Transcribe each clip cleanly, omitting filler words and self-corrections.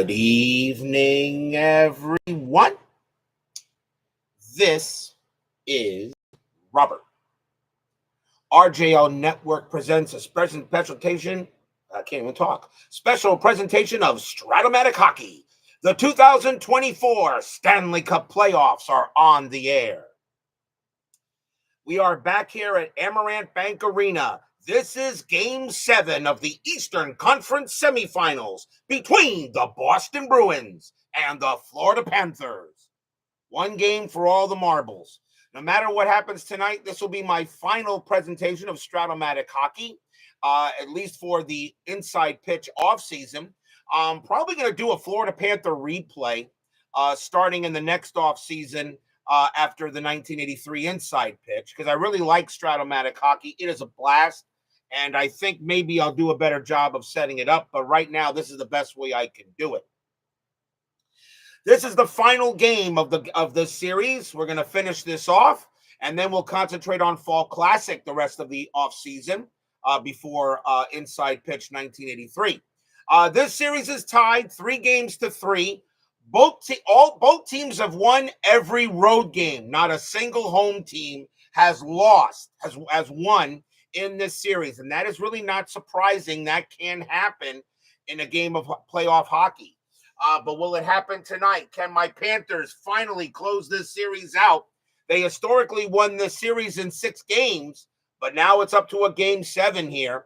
Good evening, everyone. This is Robert. RJO Network presents a special presentation. I can't even talk. Special presentation of Stratomatic Hockey. The 2024 Stanley Cup playoffs are on the air. We are back here at Amerant Bank Arena. This is Game 7 of the Eastern Conference semifinals between the Boston Bruins and the Florida Panthers. One game for all the marbles. No matter what happens tonight, this will be my final presentation of Stratomatic Hockey, at least for the Inside Pitch offseason. I'm probably going to do a Florida Panther replay starting in the next offseason after the 1983 Inside Pitch, because I really like Stratomatic Hockey. It is a blast. And I think maybe I'll do a better job of setting it up. But right now, this is the best way I can do it. This is the final game of this series. We're going to finish this off, and then we'll concentrate on Fall Classic the rest of the offseason before Inside Pitch 1983. This series is tied 3-3. Both teams have won every road game. Not a single home team has won in this series, and that is really not surprising. That can happen in a game of playoff hockey. But will it happen tonight? Can my Panthers finally close this series out? They historically won this series in 6 games, but now it's up to a Game 7 here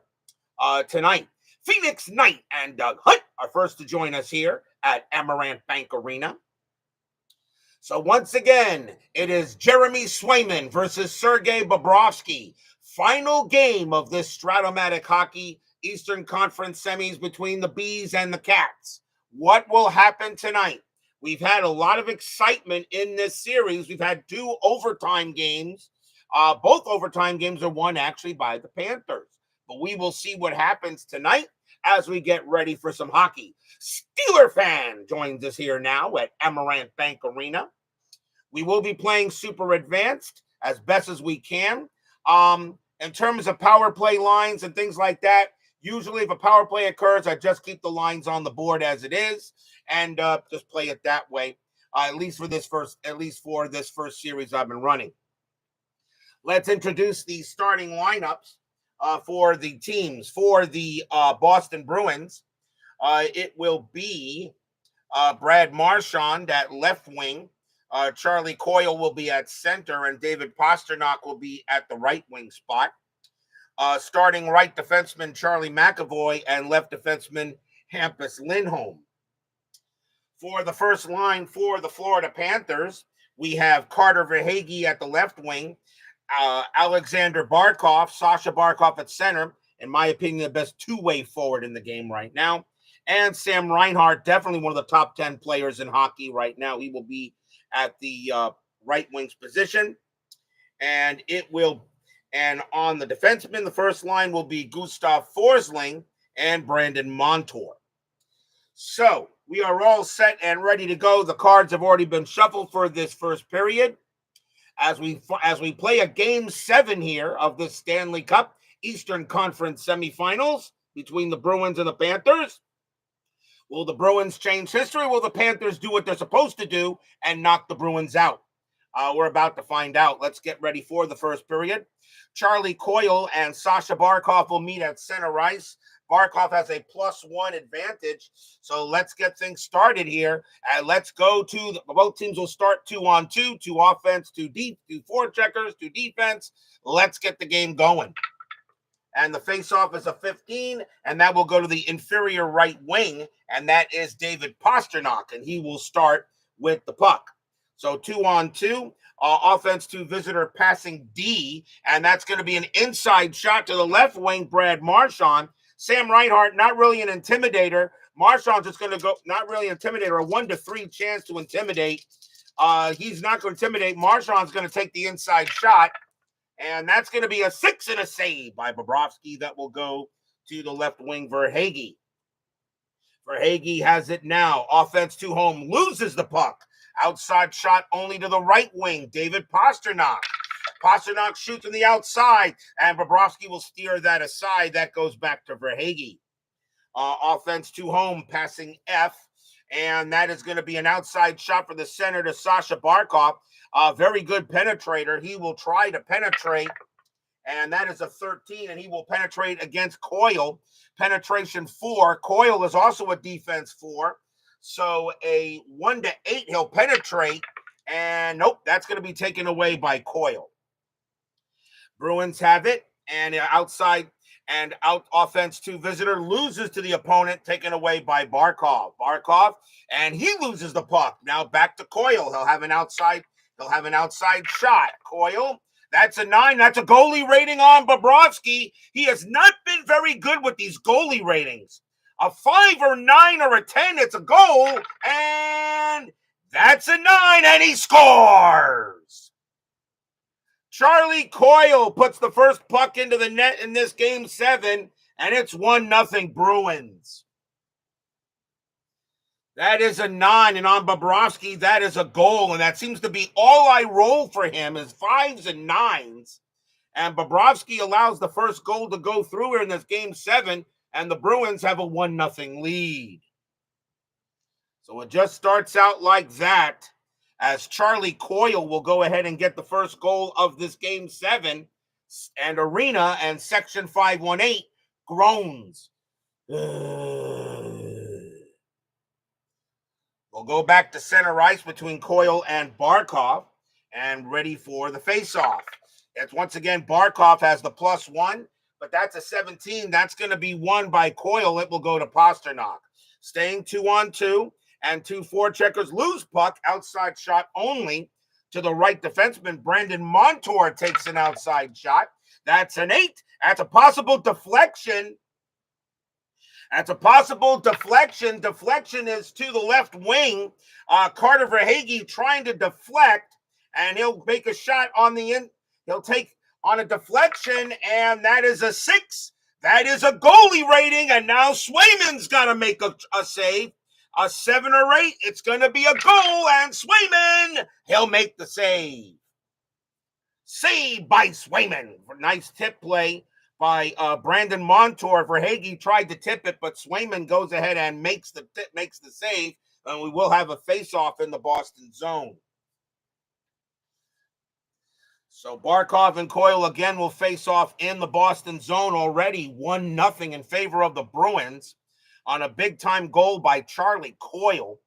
tonight. Phoenix Knight and Doug Hunt are first to join us here at Amerant Bank Arena. So once again, it is Jeremy Swayman versus Sergei Bobrovsky. Final game of this Stratomatic Hockey Eastern Conference semis between the Bees and the Cats. What will happen tonight? We've had a lot of excitement in this series. We've had 2 overtime games. Both overtime games are won actually by the Panthers. But we will see what happens tonight as we get ready for some hockey. Steeler fan joins us here now at Amerant Bank Arena. We will be playing super advanced as best as we can. In terms of power play lines and things like that, usually if a power play occurs, I just keep the lines on the board as it is and just play it that way, at least for this first series I've been running. Let's introduce the starting lineups for the teams. For the Boston Bruins, it will be Brad Marchand at left wing. Charlie Coyle will be at center, and David Pastrnak will be at the right wing spot. Starting right defenseman Charlie McAvoy and left defenseman Hampus Lindholm. For the first line for the Florida Panthers, we have Carter Verhaeghe at the left wing, Alexander Barkov, Sasha Barkov at center, in my opinion, the best two-way forward in the game right now, and Sam Reinhart, definitely one of the top 10 players in hockey right now. He will be at the right wing's position, and on the defenseman, the first line will be Gustav Forsling and Brandon Montour. So we are all set and ready to go. The cards have already been shuffled for this first period. As we play a Game 7 here of the Stanley Cup Eastern Conference semifinals between the Bruins and the Panthers. Will the Bruins change history? Will the Panthers do what they're supposed to do and knock the Bruins out? We're about to find out. Let's get ready for the first period. Charlie Coyle and Sasha Barkov will meet at center ice. Barkov has a +1 advantage. So let's get things started here. And let's go to both teams will start 2-on-2, 2 offense, 2 deep, 2 forecheckers, 2 defense. Let's get the game going. And the faceoff is a 15, and that will go to the inferior right wing, and that is David Pastrnak, and he will start with the puck. So 2-on-2, offense to visitor passing D, and that's going to be an inside shot to the left wing, Brad Marchand. Sam Reinhart, not really an intimidator. Marchand's just going to go, not really an intimidator, a 1-3 chance to intimidate. He's not going to intimidate. Marchand's going to take the inside shot. And that's going to be a 6 and a save by Bobrovsky. That will go to the left wing, Verhaeghe. Verhaeghe has it now. Offense to home, loses the puck. Outside shot only to the right wing, David Pastrnak. Pastrnak shoots on the outside, and Bobrovsky will steer that aside. That goes back to Verhaeghe. Offense to home, passing F. And that is going to be an outside shot for the center to Sasha Barkov. A very good penetrator. He will try to penetrate. And that is a 13, and he will penetrate against Coyle. Penetration 4. Coyle is also a defense 4. So a 1 to 8, he'll penetrate. And nope, that's going to be taken away by Coyle. Bruins have it, and outside and out offense to visitor loses to the opponent, taken away by Barkov. Barkov, and he loses the puck. Now back to Coyle. He'll have an outside shot. Coyle, that's a 9. That's a goalie rating on Bobrovsky. He has not been very good with these goalie ratings. A 5 or 9 or a 10, it's a goal, and that's a 9, and he scores. Charlie Coyle puts the first puck into the net in this game 7, and it's 1-0 Bruins. That is a 9, and on Bobrovsky, that is a goal, and that seems to be all I roll for him is 5s and 9s. And Bobrovsky allows the first goal to go through here in this game 7, and the Bruins have a 1-0 lead. So it just starts out like that, as Charlie Coyle will go ahead and get the first goal of this game 7, and Arena and Section 518 groans. We'll go back to center ice between Coyle and Barkov, and ready for the faceoff. It's once again Barkov has the +1, but that's a 17. That's going to be won by Coyle. It will go to Pasternak. Staying 2-on-2. And 2 forecheckers lose puck, outside shot only to the right defenseman. Brandon Montour takes an outside shot. That's an 8. That's a possible deflection. Deflection is to the left wing. Carter Verhaeghe trying to deflect, and he'll make a shot on the end. He'll take on a deflection, and that is a 6. That is a goalie rating, and now Swayman's got to make a save. A 7 or 8, it's going to be a goal, and Swayman, he'll make the save. Save by Swayman. Nice tip play by Brandon Montour. Verhaeghe tried to tip it, but Swayman goes ahead and makes the save, and we will have a face-off in the Boston zone. So Barkov and Coyle again will face off in the Boston zone, already 1-0 in favor of the Bruins, on a big-time goal by Charlie Coyle,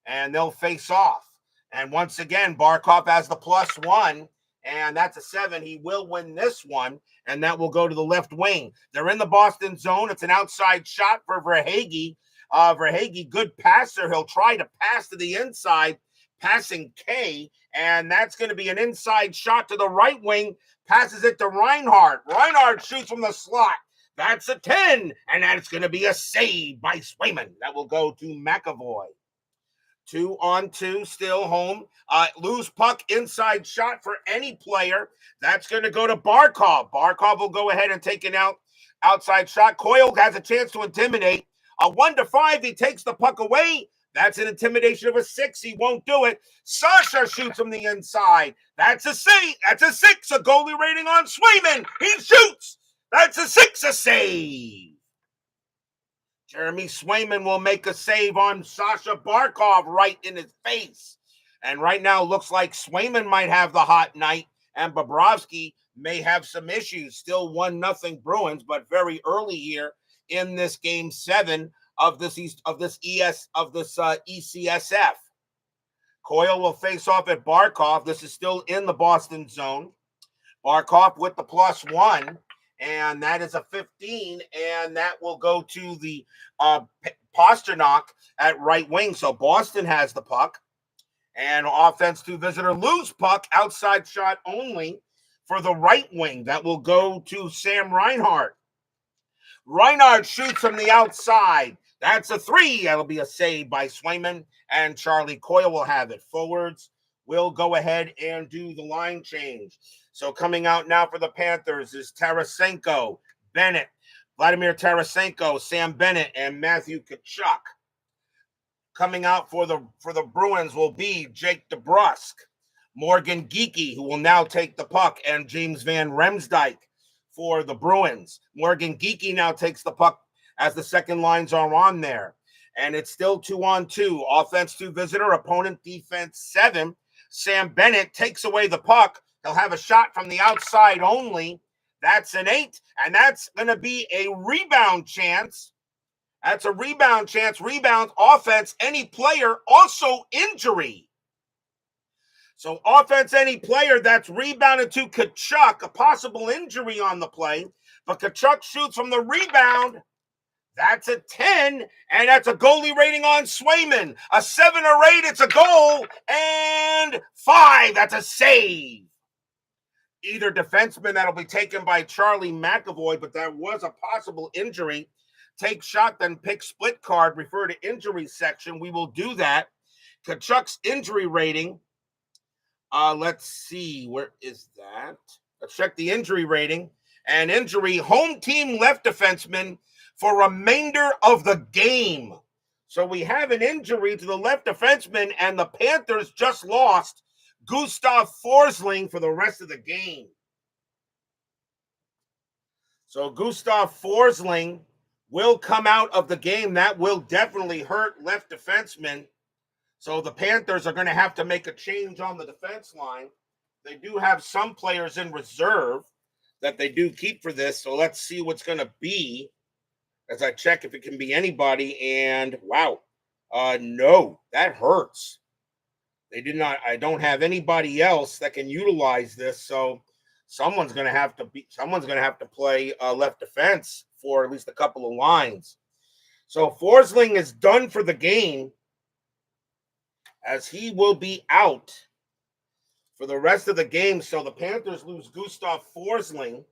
and they'll face off. And once again, Barkov has the +1, and that's a 7. He will win this one, and that will go to the left wing. They're in the Boston zone. It's an outside shot for Verhaeghe. Verhaeghe, good passer. He'll try to pass to the inside, passing K, and that's going to be an inside shot to the right wing, passes it to Reinhardt. Reinhardt shoots from the slot. That's a 10, and that's going to be a save by Swayman. That will go to McAvoy. 2-on-2, still home. Loose puck, inside shot for any player. That's going to go to Barkov. Barkov will go ahead and take an outside shot. Coyle has a chance to intimidate. A 1 to 5, he takes the puck away. That's an intimidation of a 6. He won't do it. Sasha shoots from the inside. That's a 6. That's a 6. A goalie rating on Swayman. He shoots. That's a 6, a save. Jeremy Swayman will make a save on Sasha Barkov right in his face. And right now looks like Swayman might have the hot night, and Bobrovsky may have some issues. Still 1-0 Bruins, but very early here in this game 7 of this ECSF. Coyle will face off at Barkov. This is still in the Boston zone. Barkov with the +1. And that is a 15, and that will go to the Pasternak at right wing. So Boston has the puck, and offense to visitor lose puck, outside shot only for the right wing. That will go to Sam Reinhart. Reinhart shoots from the outside. That's a 3. That'll be a save by Swayman, and Charlie Coyle will have it. Forwards will go ahead and do the line change. So coming out now for the Panthers is Tarasenko, Bennett, Vladimir Tarasenko, Sam Bennett, and Matthew Tkachuk. Coming out for the Bruins will be Jake DeBrusk, Morgan Geekie, who will now take the puck, and James Van Riemsdyk for the Bruins. Morgan Geekie now takes the puck as the second lines are on there. And it's still 2-on-2. Offense 2 visitor, opponent defense 7. Sam Bennett takes away the puck. He'll have a shot from the outside only. That's an 8, and that's going to be a rebound chance. That's a rebound chance. Rebound, offense, any player, also injury. So offense, any player, that's rebounded to Tkachuk, a possible injury on the play. But Tkachuk shoots from the rebound. That's a 10, and that's a goalie rating on Swayman. A 7 or 8, it's a goal, and 5, that's a save. Either defenseman that'll be taken by Charlie McAvoy, but that was a possible injury. Take shot, then pick split card, refer to injury section. We will do that. Tkachuk's injury rating. Let's see, where is that? Let's check the injury rating. And injury, home team left defenseman for remainder of the game. So we have an injury to the left defenseman, and the Panthers just lost Gustav Forsling for the rest of the game. So Gustav Forsling will come out of the game. That will definitely hurt left defenseman. So the Panthers are going to have to make a change on the defense line. They do have some players in reserve that they do keep for this. So let's see what's going to be as I check if it can be anybody. And wow, no, that hurts. They did not. I don't have anybody else that can utilize this. So someone's going to have to play left defense for at least a couple of lines. So Forsling is done for the game, as he will be out for the rest of the game. So the Panthers lose Gustav Forsling,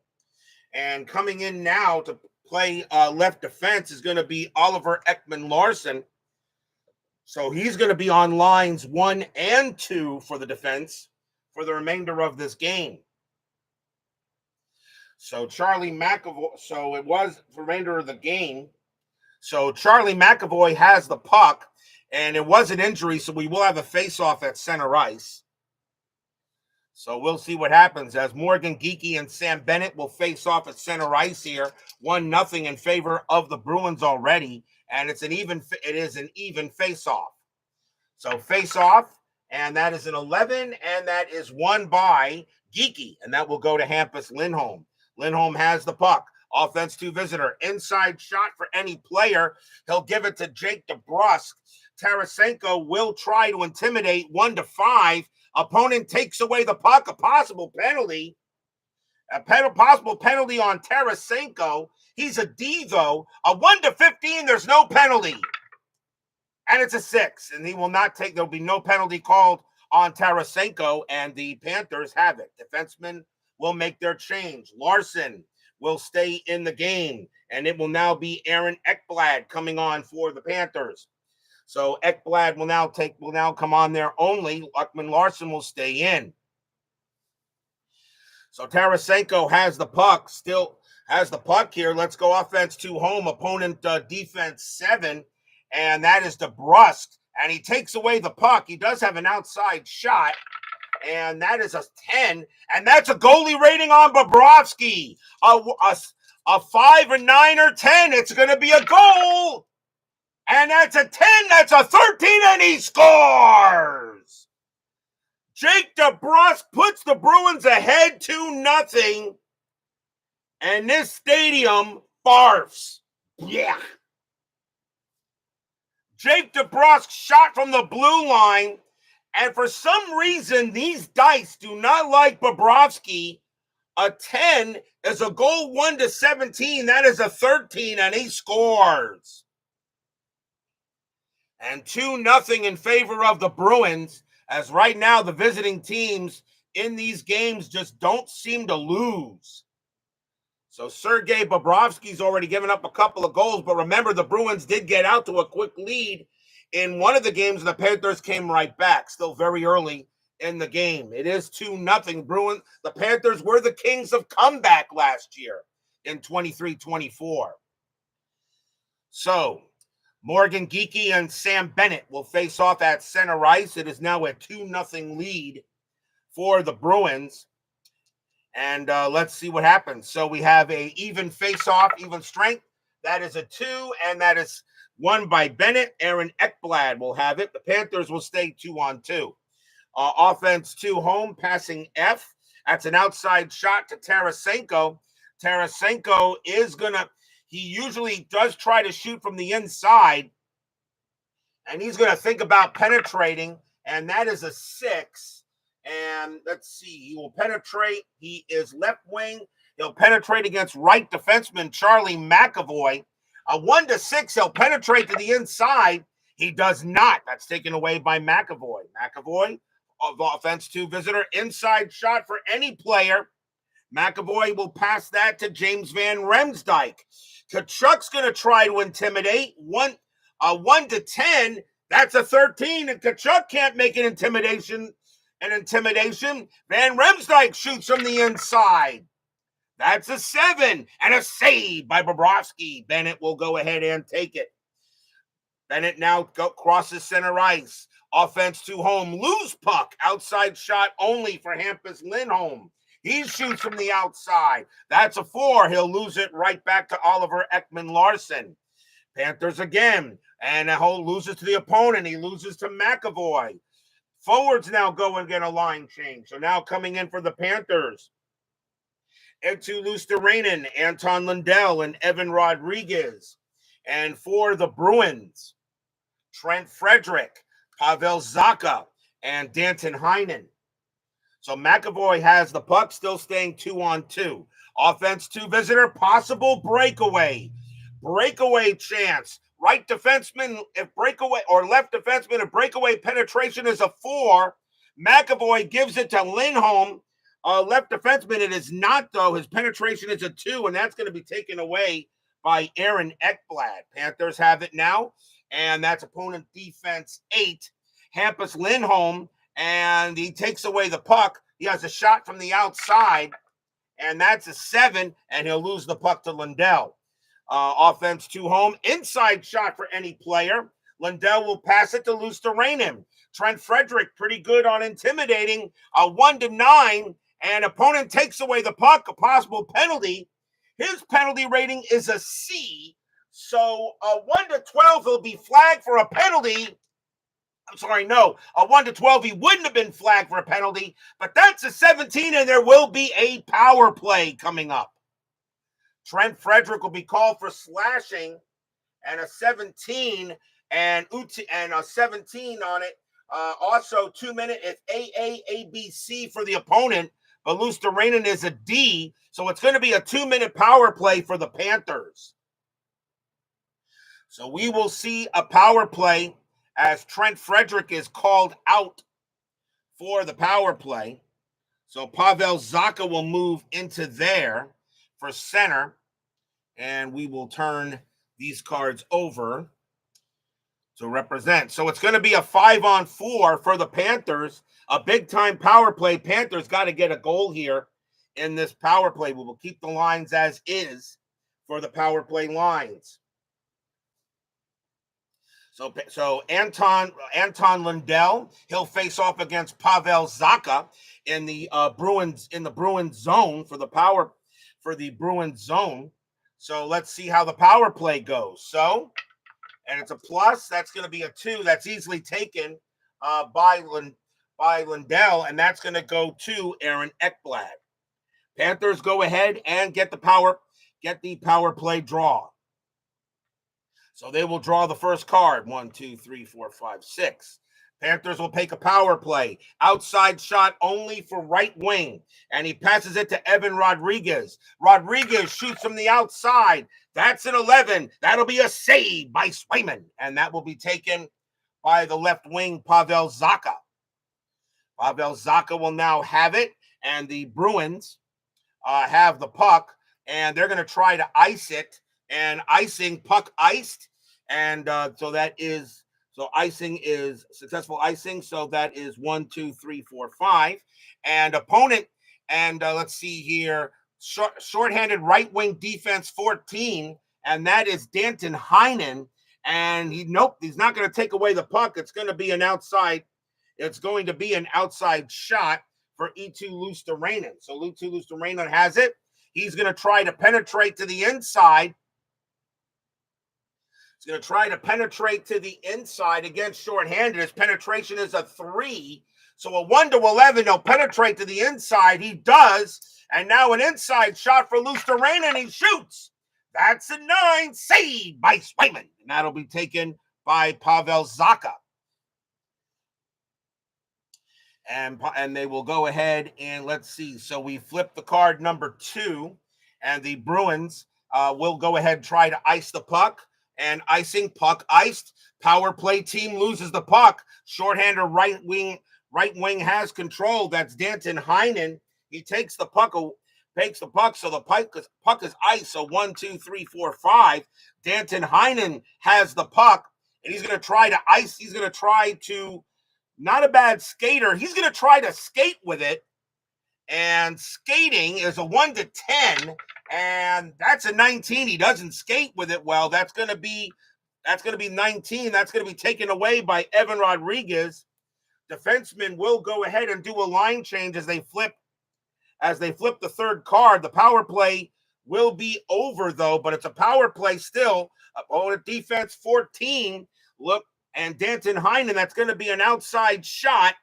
and coming in now to play left defense is going to be Oliver Ekman-Larsson. So he's going to be on lines 1 and 2 for the defense for the remainder of this game. So Charlie McAvoy, so it was the remainder of the game. So Charlie McAvoy has the puck, and it was an injury, so we will have a face-off at center ice. So we'll see what happens as Morgan Geekie and Sam Bennett will face off at center ice here. 1-0 in favor of the Bruins already, and it is an even face-off. So face-off, and that is an 11, and that is won by Geekie, and that will go to Hampus Lindholm. Lindholm has the puck. Offense 2 visitor. Inside shot for any player. He'll give it to Jake DeBrusk. Tarasenko will try to intimidate 1-5. Opponent takes away the puck. A possible penalty. Possible penalty on Tarasenko. He's a D, though. A 1-15, there's no penalty. And it's a 6. And he will not take, there'll be no penalty called on Tarasenko. And the Panthers have it. Defensemen will make their change. Larson will stay in the game. And it will now be Aaron Ekblad coming on for the Panthers. So Ekblad will now come on there only. Ekman-Larsson will stay in. So Tarasenko has the puck, still has the puck here. Let's go offense 2 home, opponent defense 7, and that is DeBrusk. And he takes away the puck. He does have an outside shot, and that is a 10, and that's a goalie rating on Bobrovsky. A 5 or 9 or 10. It's going to be a goal. And that's a 10, that's a 13, and he scores! Jake DeBrusk puts the Bruins ahead 2-0, and this stadium barfs. Yeah. Jake DeBrusk shot from the blue line, and for some reason, these dice do not like Bobrovsky. A 10 is a goal 1-17, that is a 13, and he scores. And 2-0 in favor of the Bruins, as right now the visiting teams in these games just don't seem to lose. So Sergei Bobrovsky's already given up a couple of goals, but remember the Bruins did get out to a quick lead in one of the games, and the Panthers came right back, still very early in the game. It is 2-0. Bruins. The Panthers were the kings of comeback last year in 23-24. So Morgan Geekie and Sam Bennett will face off at center ice. It is now a 2-0 lead for the Bruins. And let's see what happens. So we have a even face-off, even strength. That is a 2, and that is One by Bennett. Aaron Ekblad will have it. The Panthers will stay 2-on-2. Offense 2 home, passing F. That's an outside shot to Tarasenko. Tarasenko is he usually does try to shoot from the inside, and he's going to think about penetrating, and that is a 6. And let's see, he will penetrate. He is left wing. He'll penetrate against right defenseman Charlie McAvoy. A 1-6, he'll penetrate to the inside. He does not. That's taken away by McAvoy. McAvoy, of offense 2 visitor, inside shot for any player. McAvoy will pass that to James Van Riemsdyk. Tkachuk's going to try to intimidate. 1-10, that's a 13, and Tkachuk can't make an intimidation. Van Riemsdyk shoots from the inside. That's a 7, and a save by Bobrovsky. Bennett will go ahead and take it. Bennett now crosses center ice. Offense 2 home, lose puck. Outside shot only for Hampus Lindholm. He shoots from the outside. That's a 4. He'll lose it right back to Oliver Ekman-Larsson. Panthers again. And Ho loses to the opponent. He loses to McAvoy. Forwards now go and get a line change. So now coming in for the Panthers, Eetu Luostarinen, Anton Lundell, and Evan Rodriguez. And for the Bruins, Trent Frederick, Pavel Zacha, and Danton Heinen. So McAvoy has the puck, still staying 2-on-2. Offense 2 visitor, possible breakaway. Breakaway chance. Right defenseman, if breakaway, or left defenseman, if breakaway penetration is a 4, McAvoy gives it to Lindholm. Left defenseman, it is not, though. His penetration is a 2, and that's going to be taken away by Aaron Ekblad. Panthers have it now, and that's opponent defense 8. Hampus Lindholm, and he takes away the puck. He has a shot from the outside, and that's a 7, and he'll lose the puck to Lundell. Offense 2 home, inside shot for any player. Lundell will pass it to Luostarinen. Trent Frederick, pretty good on intimidating. A 1-9, and opponent takes away the puck, a possible penalty. His penalty rating is a C, so a 1-12, he'll be flagged for a penalty. I'm sorry, no. A 1-12, he wouldn't have been flagged for a penalty, but that's a 17, and there will be a power play coming up. Trent Frederick will be called for slashing, and a 17, and a 17 on it. Also, 2-minute, it's AAABC for the opponent, but Luostarinen is a D, so it's going to be a 2-minute power play for the Panthers. So we will see a power play as Trent Frederick is called out for the power play. So Pavel Zacha will move into there for center, and we will turn these cards over to represent. So it's going to be a 5-on-4 for the Panthers, a big-time power play. Panthers got to get a goal here in this power play. We will keep the lines as is for the power play lines. So Anton Lundell, he'll face off against Pavel Zacha in the Bruins zone for the Bruins zone. So let's see how the power play goes. So, and it's a plus. That's going to be a 2. That's easily taken by Lundell, and that's going to go to Aaron Ekblad. Panthers go ahead and get the power play draw. So they will draw the first card. 1, 2, 3, 4, 5, 6. Panthers will take a power play. Outside shot only for right wing. And he passes it to Evan Rodriguez. Rodriguez shoots from the outside. That's an 11. That'll be a save by Swayman. And that will be taken by the left wing, Pavel Zacha. Pavel Zacha will now have it. And the Bruins have the puck. And they're going to try to ice it. And icing, puck iced. And so icing is successful icing. So that is 1, 2, 3, 4, 5. And opponent, and let's see here, shorthanded right wing defense 14. And that is Danton Heinen. And he's not going to take away the puck. It's going to be an outside. It's going to be an outside shot for Eetu Luostarinen. So Eetu Luostarinen has it. He's going to try to penetrate to the inside. He's going to try to penetrate to the inside against shorthanded. His penetration is a 3. So a 1-11, he'll penetrate to the inside. He does. And now an inside shot for Lusterrain, and he shoots. That's a 9, saved by Swayman. And that'll be taken by Pavel Zacha. And they will go ahead and let's see. So we flip the card number 2, and the Bruins will go ahead and try to ice the puck. And icing, puck iced. Power play team loses the puck. Shorthander right wing has control. That's Danton Heinen. He takes the puck. So the puck is iced. So 1, 2, 3, 4, 5. Danton Heinen has the puck, and he's going to try to ice. He's going to try to, not a bad skater. He's going to try to skate with it, and skating is a 1 to 10, and that's a 19. He doesn't skate with it well. That's going to be 19. That's going to be taken away by Evan Rodriguez. Defensemen will go ahead and do a line change as they flip the third card. The power play will be over, though, but it's a power play still. Opponent defense 14. Look, and Danton Heinen, that's going to be an outside shot.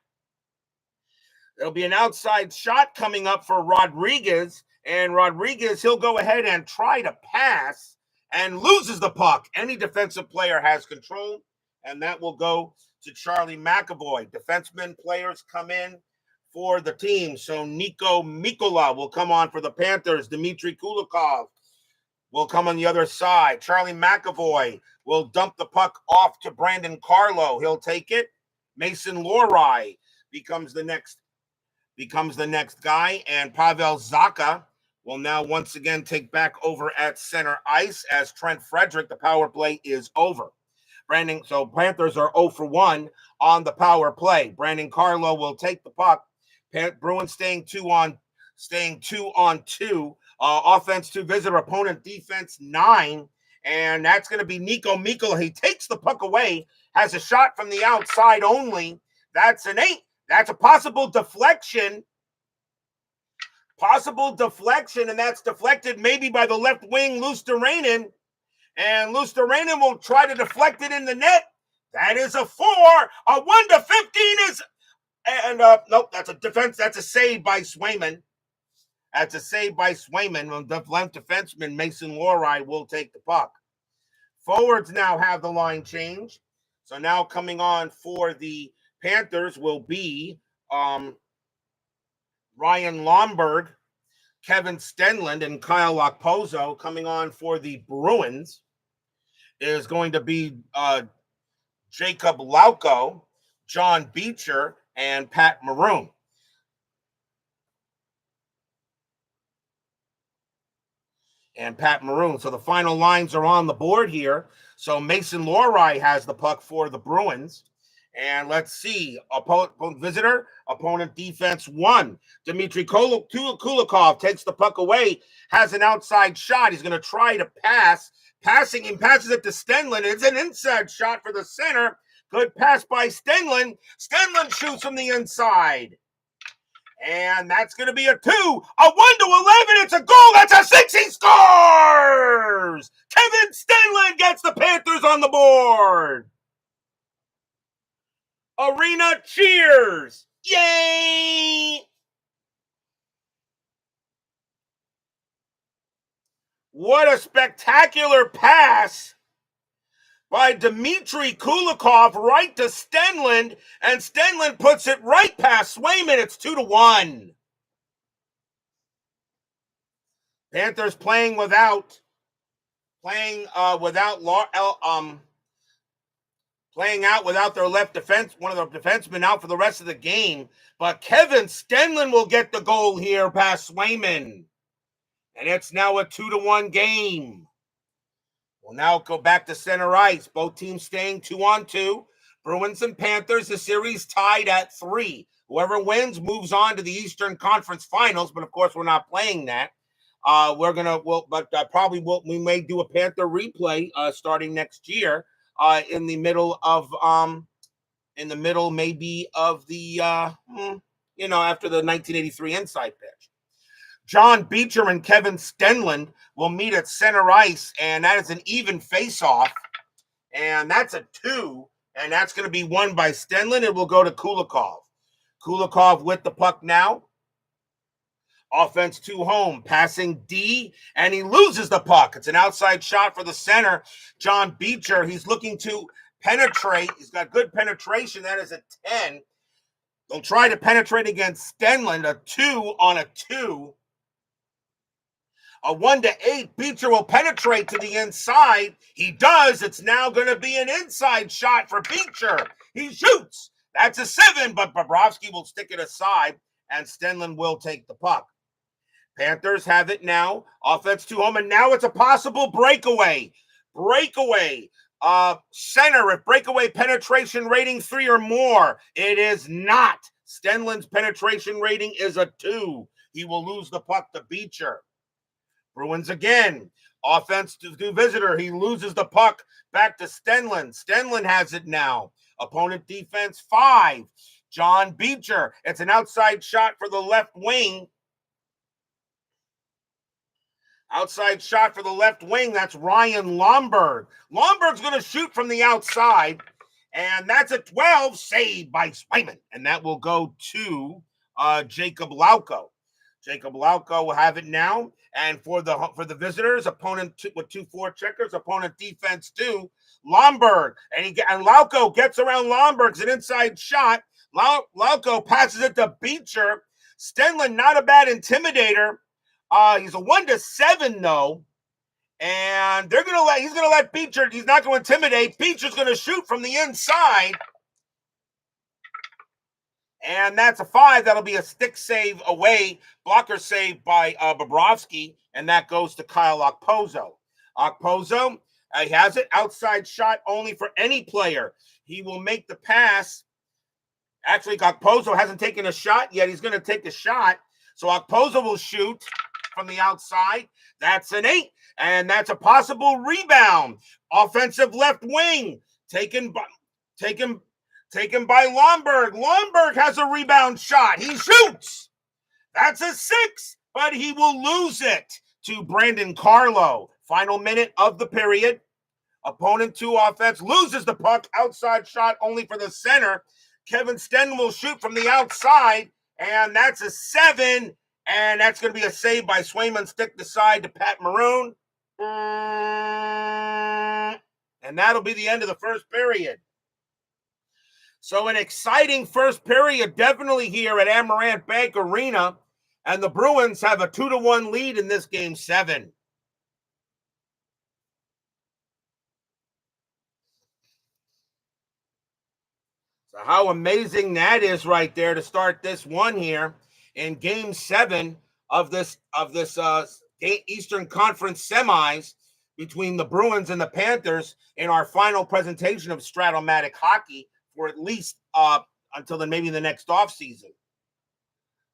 There'll be an outside shot coming up for Rodriguez, and Rodriguez, he'll go ahead and try to pass and loses the puck. Any defensive player has control, and that will go to Charlie McAvoy. Defensemen players come in for the team. So Nico Mikkola will come on for the Panthers. Dmitry Kulikov will come on the other side. Charlie McAvoy will dump the puck off to Brandon Carlo. He'll take it. Mason Lohrei becomes the next guy, and Pavel Zacha will now once again take back over at center ice as Trent Frederick. The power play is over. So Panthers are 0 for 1 on the power play. Brandon Carlo will take the puck. Bruins staying 2 on 2. Offense 2 visitor, opponent defense 9. And that's going to be Nico Mikkola. He takes the puck away, has a shot from the outside only. That's an 8. That's a possible deflection. And that's deflected maybe by the left wing, Lusterrainen. And Lusterrainen will try to deflect it in the net. That is a 4. A 1 to 15 is... And, nope, that's a defense. That's a save by Swayman. The left defenseman, Mason Lohrei, will take the puck. Forwards now have the line change. So now coming on for the Panthers will be Ryan Lomberg, Kevin Stenlund, and Kyle Okposo. Coming on for the Bruins is going to be Jacob Lauko, John Beecher, and Pat Maroon. So the final lines are on the board here. So Mason Lohrei has the puck for the Bruins. And let's see. Opponent visitor, opponent defense 1. Dmitry Kulikov takes the puck away, has an outside shot. He's going to try to pass. Passes it to Stenlund. It's an inside shot for the center. Good pass by Stenlund. Stenlund shoots from the inside. And that's going to be a 2. A 1 to 11. It's a goal. That's a 6. He scores! Kevin Stenlund gets the Panthers on the board. Arena cheers. Yay! What a spectacular pass by Dmitry Kulikov right to Stenlund, and Stenlund puts it right past Swayman. It's 2 to 1. Panthers playing out without their left defense, one of their defensemen out for the rest of the game. But Kevin Stenlund will get the goal here past Swayman. And it's now a 2 to 1 game. We'll now go back to center ice. Both teams staying 2 on 2. Bruins and Panthers, the series tied at 3. Whoever wins moves on to the Eastern Conference Finals, but of course we're not playing that. We may do a Panther replay starting next year in the middle maybe of the after the 1983 Inside Pitch. John Beecher and Kevin Stenlund will meet at center ice, and that is an even face-off. And that's a 2. And that's going to be won by Stenlin. It will go to Kulikov. Kulikov with the puck now. Offense 2 home, passing D, and he loses the puck. It's an outside shot for the center, John Beecher. He's looking to penetrate. He's got good penetration. That is a 10. They'll try to penetrate against Stenlin. A 2 on a 2. A 1-8. Beecher will penetrate to the inside. He does. It's now going to be an inside shot for Beecher. He shoots. That's a 7, but Bobrovsky will stick it aside, and Stenlin will take the puck. Panthers have it now. Offense 2 home, and now it's a possible breakaway. Center, if breakaway penetration rating 3 or more. It is not. Stenlin's penetration rating is a 2. He will lose the puck to Beecher. Bruins again. Offense to visitor. He loses the puck back to Stenlin. Stenlin has it now. Opponent defense 5. John Beecher. It's an outside shot for the left wing. Outside shot for the left wing. That's Ryan Lomberg. Lomberg's going to shoot from the outside. And that's a 12, saved by Swayman. And that will go to Jacob Lauko. Jacob Lauko will have it now. And for the visitors, opponent with 2 forecheckers, opponent defense 2, Lomberg. And Lauko gets around Lomberg. It's an inside shot. Lauko passes it to Beecher. Stenlin, not a bad intimidator. He's a 1-7 though. And he's gonna let Beecher, he's not gonna intimidate. Beecher's gonna shoot from the inside. And that's a 5. That'll be a stick save away. Blocker save by Bobrovsky. And that goes to Kyle Okposo. Okposo, he has it. Outside shot only for any player. He will make the pass. Actually, Okposo hasn't taken a shot yet. He's going to take a shot. So Okposo will shoot from the outside. That's an 8. And that's a possible rebound. Offensive left wing. Taken by Lomberg. Lomberg has a rebound shot. He shoots. That's a 6, but he will lose it to Brandon Carlo. Final minute of the period. Opponent 2 offense loses the puck. Outside shot only for the center. Kevin Stenlin will shoot from the outside, and that's a 7, and that's going to be a save by Swayman. Stick the side to Pat Maroon. And that'll be the end of the first period. So an exciting first period definitely here at Amerant Bank Arena. And the Bruins have a 2-1 lead in this game 7. So how amazing that is right there to start this one here in game 7 of this Eastern Conference semis between the Bruins and the Panthers in our final presentation of Stratomatic Hockey for at least until then maybe the next offseason.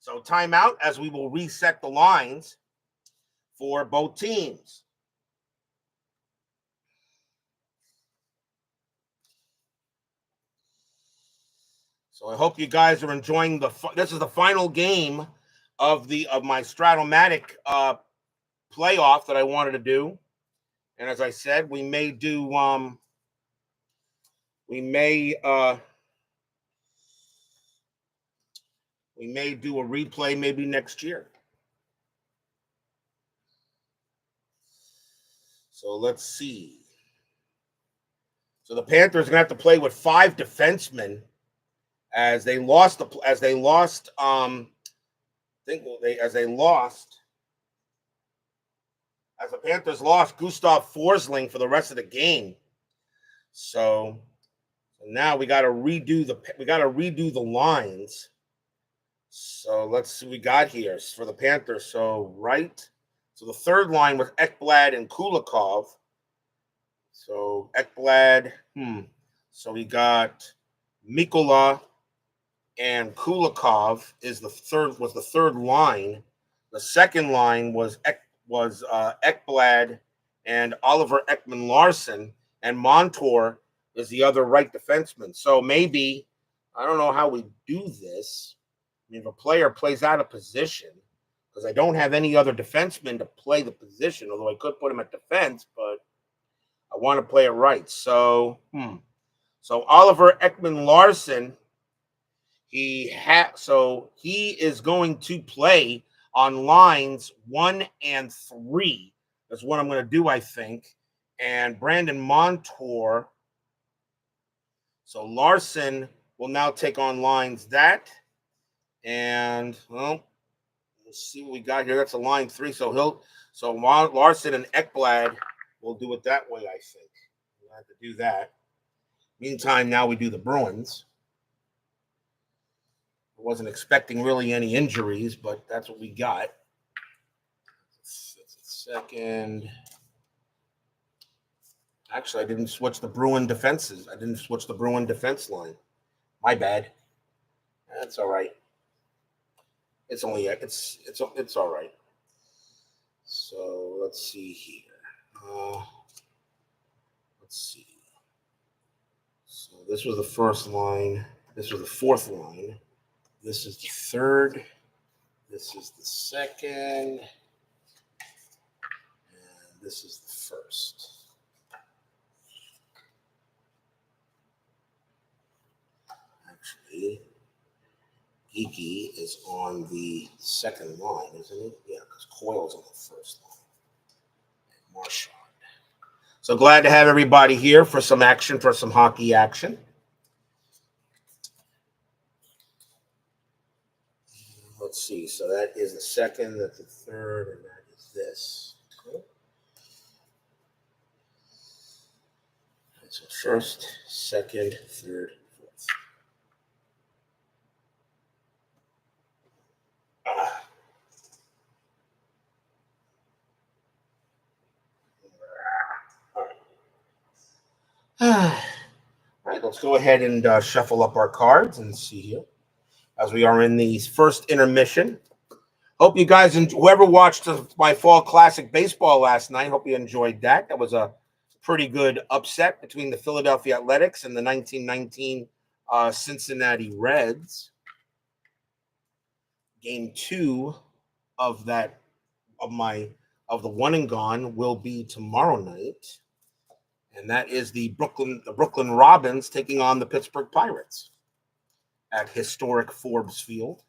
So timeout as we will reset the lines for both teams. So I hope you guys are enjoying this is the final game of my Stratomatic playoff that I wanted to do. And as I said, we may do a replay maybe next year. So let's see. So the Panthers are going to have to play with 5 defensemen as the Panthers lost Gustav Forsling for the rest of the game. So now we got to redo the lines. So let's see what we got here for the Panthers. So the third line was Ekblad and Kulikov. So Ekblad, So we got Mikkola and Kulikov was the third line. The second line was Ekblad and Oliver Ekman-Larsson, and Montour is the other right defenseman. So maybe, I don't know how we do this. I mean, if a player plays out of position, because I don't have any other defenseman to play the position, although I could put him at defense, but I want to play it right. So, so Oliver Ekman Larson, he is going to play on lines 1 and 3. That's what I'm going to do, I think. And Brandon Montour. So Larson will now take on lines that. And, well, let's see what we got here. That's a line 3. So Larson and Ekblad will do it that way, I think. We'll have to do that. Meantime, now we do the Bruins. I wasn't expecting really any injuries, but that's what we got. That's a second. Actually, I didn't switch the Bruin defenses. I didn't switch the Bruin defense line. My bad. That's all right. It's only it's all right. So let's see here. Let's see. So this was the first line. This was the fourth line. This is the third. This is the second. And this is the first. Actually, Geeky is on the second line, isn't he? Yeah, because Coyle's on the first line. And Marchand. So glad to have everybody here for some action, for some hockey action. Let's see. So that is the second, that's the third, and that is this. Okay. So first, second, third, fourth. All right, let's go ahead and shuffle up our cards and see here as we are in the first intermission. Hope you guys, whoever watched my Fall Classic Baseball last night, hope you enjoyed that. That was a pretty good upset between the Philadelphia Athletics and the 1919 Cincinnati Reds. Game 2 of the one and gone will be tomorrow night. And that is the Brooklyn Robins taking on the Pittsburgh Pirates at historic Forbes Field.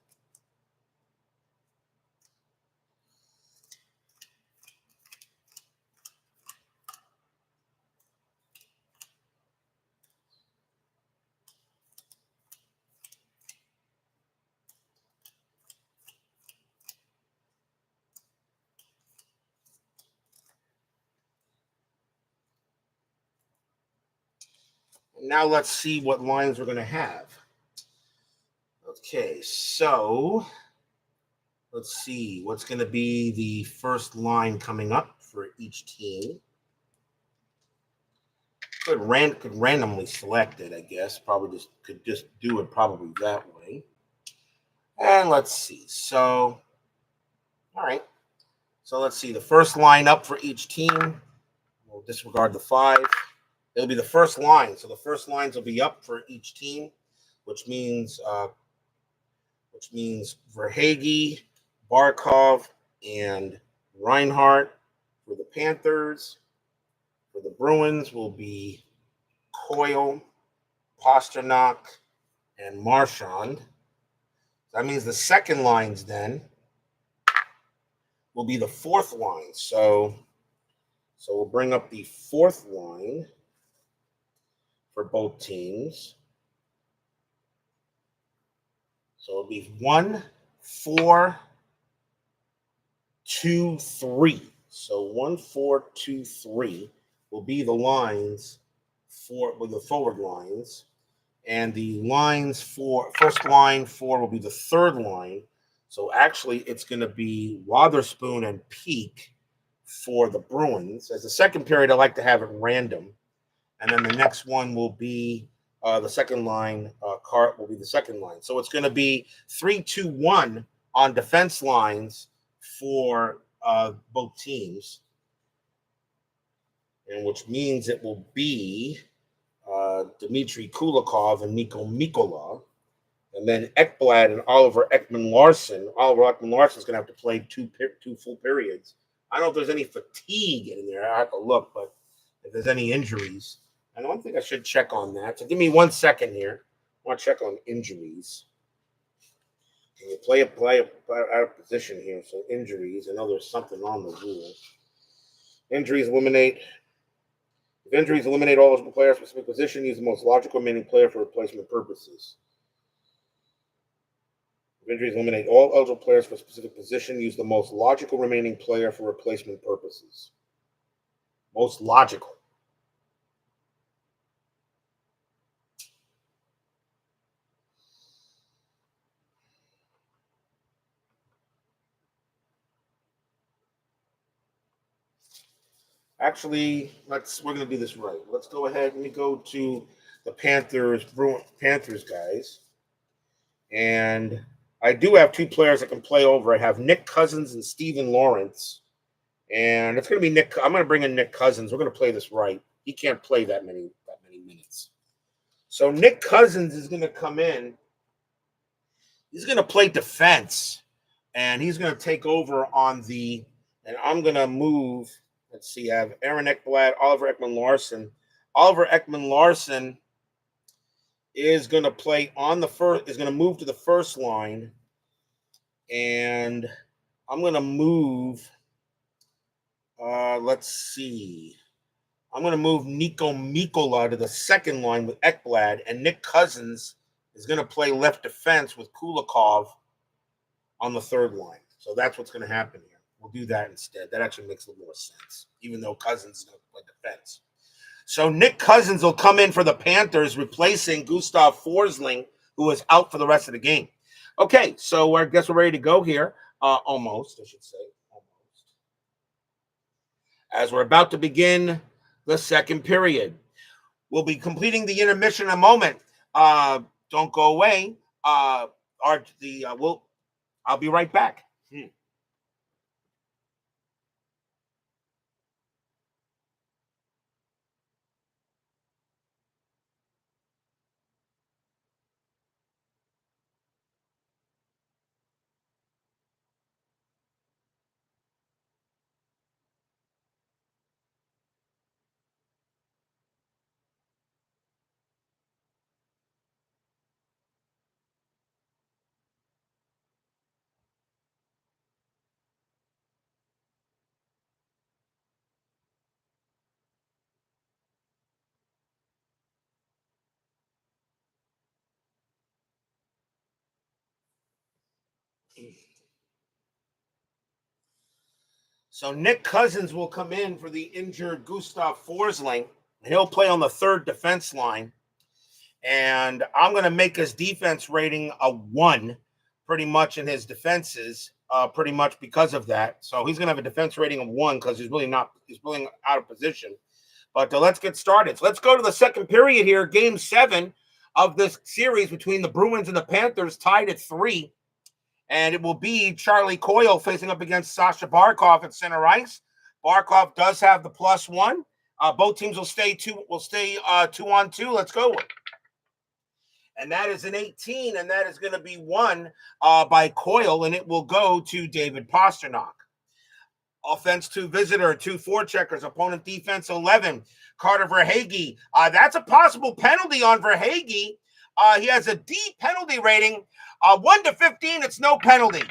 Now let's see what lines we're going to have. Okay, so let's see what's going to be the first line coming up for each team. Could randomly select it, I guess. Probably could just do it probably that way. And let's see. So, all right. So let's see the first line up for each team. We'll disregard the 5. It'll be the first line. So the first lines will be up for each team, which means Verhaeghe, Barkov, and Reinhardt for the Panthers. For the Bruins will be Coyle, Pasternak, and Marchand. That means the second lines then will be the fourth line. So we'll bring up the fourth line for both teams. So it'll be 1, 4, 2, 3. So 1, 4, 2, 3 will be the lines with the forward lines. And the lines for first line 4 will be the third line. So actually it's going to be Wotherspoon and Peak for the Bruins. As the second period, I like to have it random. And then the next one will be the second line. Cart will be the second line. So it's going to be 3-2-1 on defense lines for both teams, and which means it will be Dmitry Kulikov and Niko Mikula, and then Ekblad and Oliver Ekman Larson. Oliver Ekman Larson is going to have to play two full periods. I don't know if there's any fatigue in there. I have to look, but if there's any injuries. And one thing I should check on that. So give me 1 second here. I want to check on injuries. Can you play out of position here? So injuries. I know there's something on the rule. Injuries eliminate. If injuries eliminate all eligible players for a specific position, use the most logical remaining player for replacement purposes. If injuries eliminate all eligible players for a specific position, use the most logical remaining player for replacement purposes. Most logical. Actually, we're gonna do this right. Let's go ahead. Let me go to the Panthers guys. And I do have 2 players that can play over. I have Nick Cousins and Steven Lawrence. And it's gonna be Nick. I'm gonna bring in Nick Cousins. We're gonna play this right. He can't play that many minutes. So Nick Cousins is gonna come in. He's gonna play defense, and he's gonna take over on the. And I'm gonna move. Let's see, I have Aaron Ekblad, Oliver Ekman-Larsson. Oliver Ekman-Larsson is going to play on the first, is going to move to the first line. And I'm going to move, let's see. I'm going to move Nico Mikkola to the second line with Ekblad. And Nick Cousins is going to play left defense with Kulikov on the third line. So that's what's going to happen here. We'll do that instead. That actually makes a little more sense, even though Cousins is going to play defense. So Nick Cousins will come in for the Panthers, replacing Gustav Forsling, who is out for the rest of the game. Okay, so I guess we're ready to go here. Almost, I should say. Almost. As we're about to begin the second period. We'll be completing the intermission in a moment. Don't go away. I'll be right back. So Nick Cousins will come in for the injured Gustav Forsling. He'll play on the third defense line. And I'm going to make his defense rating a 1 pretty much in his defenses, pretty much because of that. So he's going to have a defense rating of 1 because he's really out of position. But let's get started. So let's go to the second period here, game 7 of this series between the Bruins and the Panthers, tied at 3. And it will be Charlie Coyle facing up against Sasha Barkov at center ice. Barkov does have the +1. Both teams will stay 2-on-2. Let's go. And that is an 18, and that is going to be won by Coyle, and it will go to David Pastrnak. Offense 2 visitor, 2 forecheckers, opponent defense 11. Carter Verhaeghe. That's a possible penalty on Verhaeghe. He has a D penalty rating. 1 to 15, it's no penalty.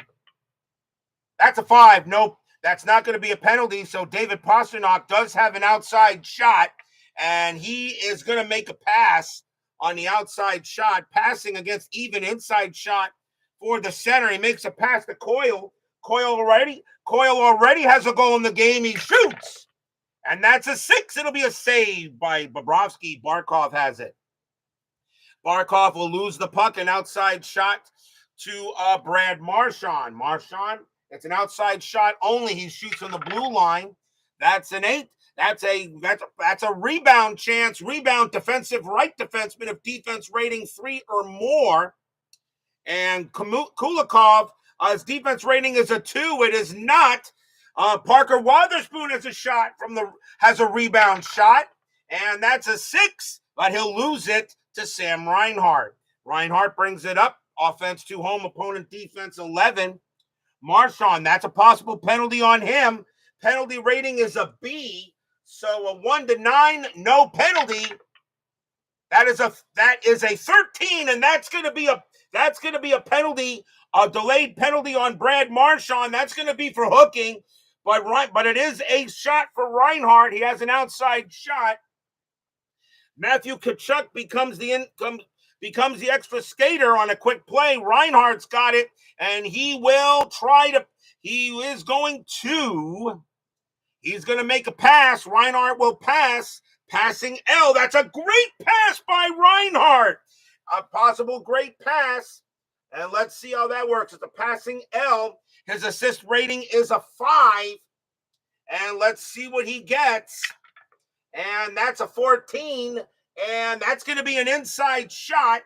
That's a 5. Nope, that's not going to be a penalty. So David Pastrnak does have an outside shot, and he is going to make a pass on the outside shot, passing against even inside shot for the center. He makes a pass to Coyle. Coyle already has a goal in the game. He shoots, and that's a 6. It'll be a save by Bobrovsky. Barkov has it. Barkov will lose the puck, an outside shot to Brad Marchand. Marchand, it's an outside shot only. He shoots on the blue line. That's an 8. That's a rebound chance. Rebound defensive right defenseman of defense rating 3 or more. And Kulikov, his defense rating is a 2. It is not. Parker Wotherspoon has a rebound shot, and that's a 6. But he'll lose it to Sam Reinhart. Reinhart brings it up. Offense 2 home, opponent defense 11. Marchand, that's a possible penalty on him. Penalty rating is a B. So a 1-9, no penalty. That is a 13, and that's going to be a penalty, a delayed penalty on Brad Marchand. That's going to be for hooking, but it is a shot for Reinhart. He has an outside shot. Matthew Tkachuk becomes the extra skater on a quick play. Reinhart's got it, and he is going to. He's going to make a pass. Reinhart will pass. Passing L. That's a great pass by Reinhart. A possible great pass. And let's see how that works. It's a passing L. His assist rating is a 5. And let's see what he gets. And that's a 14. And that's going to be an inside shot.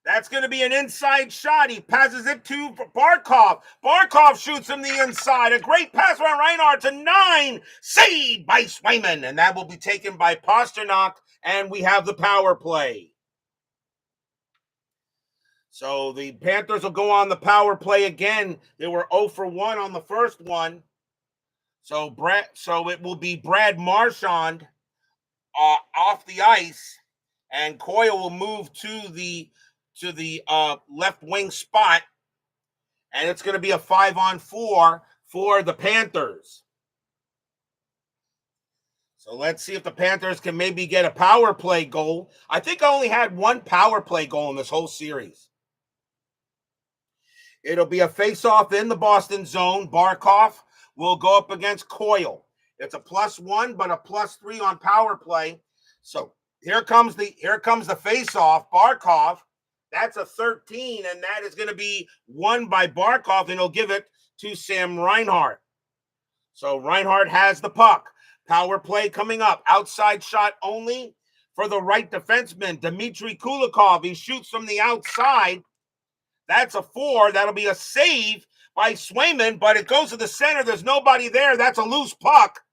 That's going to be an inside shot. He passes it to Barkov. Barkov shoots from the inside. A great pass by Reinhart to 9. Saved by Swayman. And that will be taken by Pasternak. And we have the power play. So the Panthers will go on the power play again. They were 0 for 1 on the first one. So it will be Brad Marchand off the ice. And Coyle will move to the left wing spot, and it's going to be a 5-on-4 for the Panthers. So let's see if the Panthers can maybe get a power play goal. I think I only had one power play goal in this whole series. It'll be a face-off in the Boston zone. Barkov will go up against Coyle. It's a +1, but a +3 on power play. So here comes the face-off. Barkov. That's a 13, and that is going to be won by Barkov, and he'll give it to Sam Reinhart. So Reinhart has the puck. Power play coming up. Outside shot only for the right defenseman, Dmitry Kulikov. He shoots from the outside. That's a 4. That'll be a save by Swayman, but it goes to the center. There's nobody there. That's a loose puck.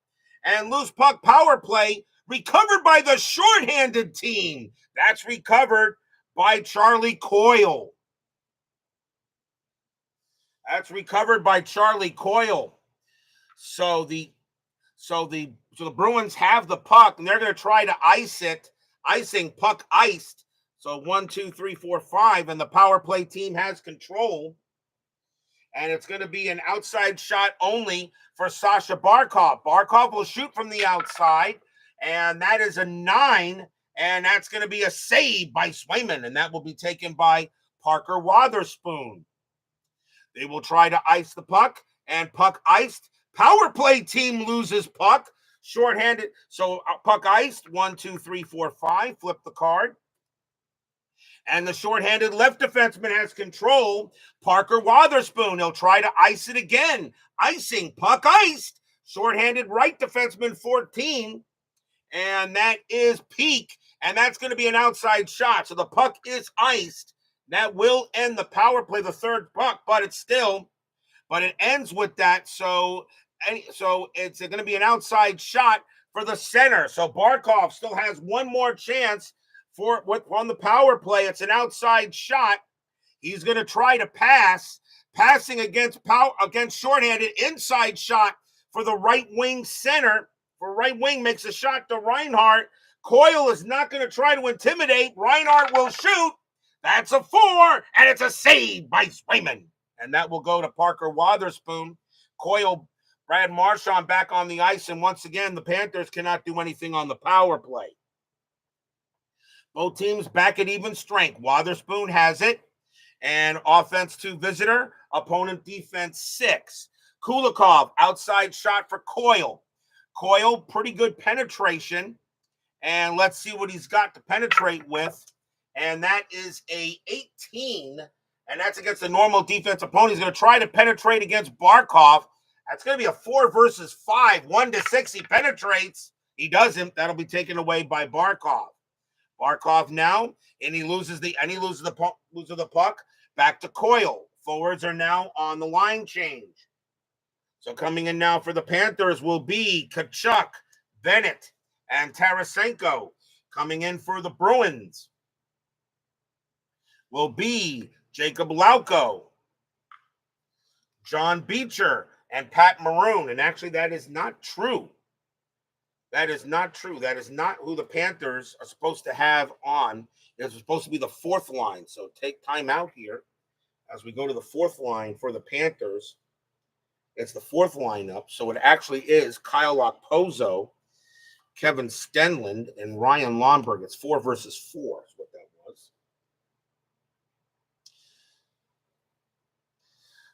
And loose puck power play recovered by the shorthanded team. That's recovered by Charlie Coyle. That's recovered by Charlie Coyle. So the Bruins have the puck, and they're going to try to ice it. Icing, puck iced. So 1, 2, 3, 4, 5, and the power play team has control. And it's going to be an outside shot only for Sasha Barkov. Barkov will shoot from the outside, and that is a 9. And that's going to be a save by Swayman, and that will be taken by Parker Wotherspoon. They will try to ice the puck, and puck iced. Power play team loses puck. Shorthanded. So puck iced. 1, 2, 3, 4, 5. Flip the card. And the shorthanded left defenseman has control. Parker Wotherspoon. He'll try to ice it again. Icing. Puck iced. Shorthanded right defenseman 14. And that is Peak. And that's going to be an outside shot. So the puck is iced. That will end the power play, the third puck, but it ends with that. So it's going to be an outside shot for the center. So Barkov still has one more chance on the power play. It's an outside shot. He's going to try to passing against shorthanded, inside shot for the right wing center. For right wing makes a shot to Reinhart. Coyle is not going to try to intimidate. Reinhart will shoot. That's a 4, and it's a save by Swayman. And that will go to Parker Wotherspoon. Coyle, Brad Marchand back on the ice, and once again, the Panthers cannot do anything on the power play. Both teams back at even strength. Wotherspoon has it, and offense 2 visitor, opponent defense 6. Kulikov, outside shot for Coyle. Coyle, pretty good penetration. And let's see what he's got to penetrate with. And that is a 18. And that's against the normal defense opponent. He's going to try to penetrate against Barkov. That's going to be a 4 versus 5. 1 to 6. He penetrates. He doesn't. That'll be taken away by Barkov. Barkov now, and he loses the puck back to Coyle. Forwards are now on the line change. So coming in now for the Panthers will be Tkachuk, Bennett, and Tarasenko. Coming in for the Bruins will be Jacob Lauko, John Beecher, and Pat Maroon. And actually, that is not true. That is not true. That is not who the Panthers are supposed to have on. It's supposed to be the fourth line. So take time out here as we go to the fourth line for the Panthers. It's the fourth lineup. So it actually is Kyle Okposo, Kevin Stenlund, and Ryan Lomberg. It's 4 versus 4 is what that was.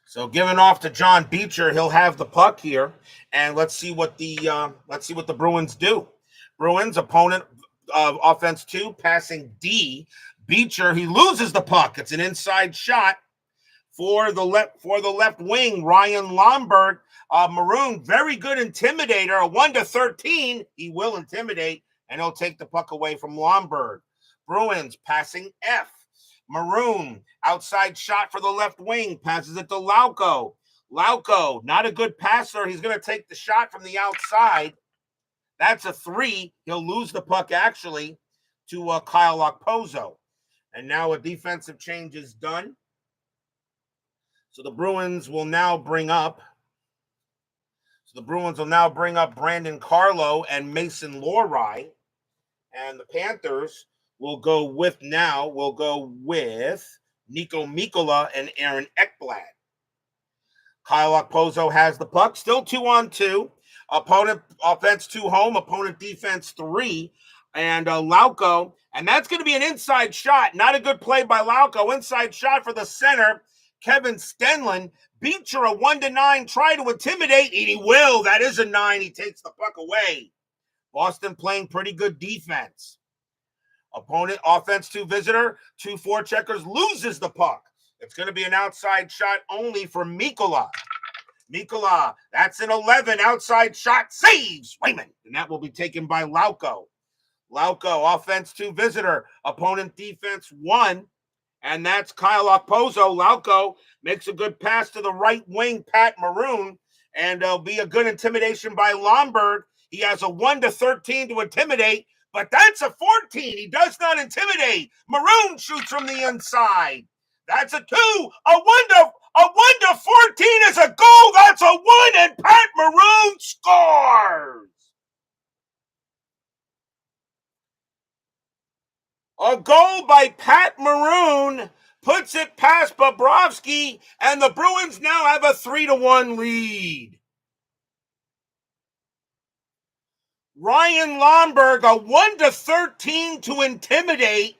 So giving off to John Beecher, he'll have the puck here, and let's see what the Bruins do. Bruins opponent offense 2, passing D. Beecher, he loses the puck. It's an inside shot for the left wing. Ryan Lomberg, Maroon, very good intimidator. A 1-13, he will intimidate, and he'll take the puck away from Lomberg. Bruins passing F. Maroon, outside shot for the left wing, passes it to Lauko. Lauko, not a good passer. He's going to take the shot from the outside. That's a 3. He'll lose the puck, actually, to Kyle Okposo. And now a defensive change is done. So the Bruins will now bring up Brandon Carlo and Mason Lohrei. And the Panthers will go with Nico Mikkola and Aaron Ekblad. Kyle Okposo has the puck, still 2-on-2. Opponent offense 2 home, opponent defense 3. And Lauko, and that's going to be an inside shot. Not a good play by Lauko. Inside shot for the center, Kevin Stenlund. Beecher, a 1-9, try to intimidate, and he will. That is a 9. He takes the puck away. Boston playing pretty good defense. Opponent offense 2 visitor, 2 forecheckers, loses the puck. It's going to be an outside shot only for Mikkola. Mikkola, that's an 11, outside shot, saves Raymond, and that will be taken by Lauko. Lauko, offense 2 visitor, opponent defense 1, and that's Kyle Okposo. Lauko makes a good pass to the right wing, Pat Maroon, and there'll be a good intimidation by Lomberg. He has a 1-13 to intimidate, but that's a 14. He does not intimidate. Maroon shoots from the inside. That's a 2. A 1-14 is a goal. That's a 1, and Pat Maroon scores. A goal by Pat Maroon puts it past Bobrovsky, and the Bruins now have a 3-1 lead. Ryan Lomberg, a 1-13 to intimidate,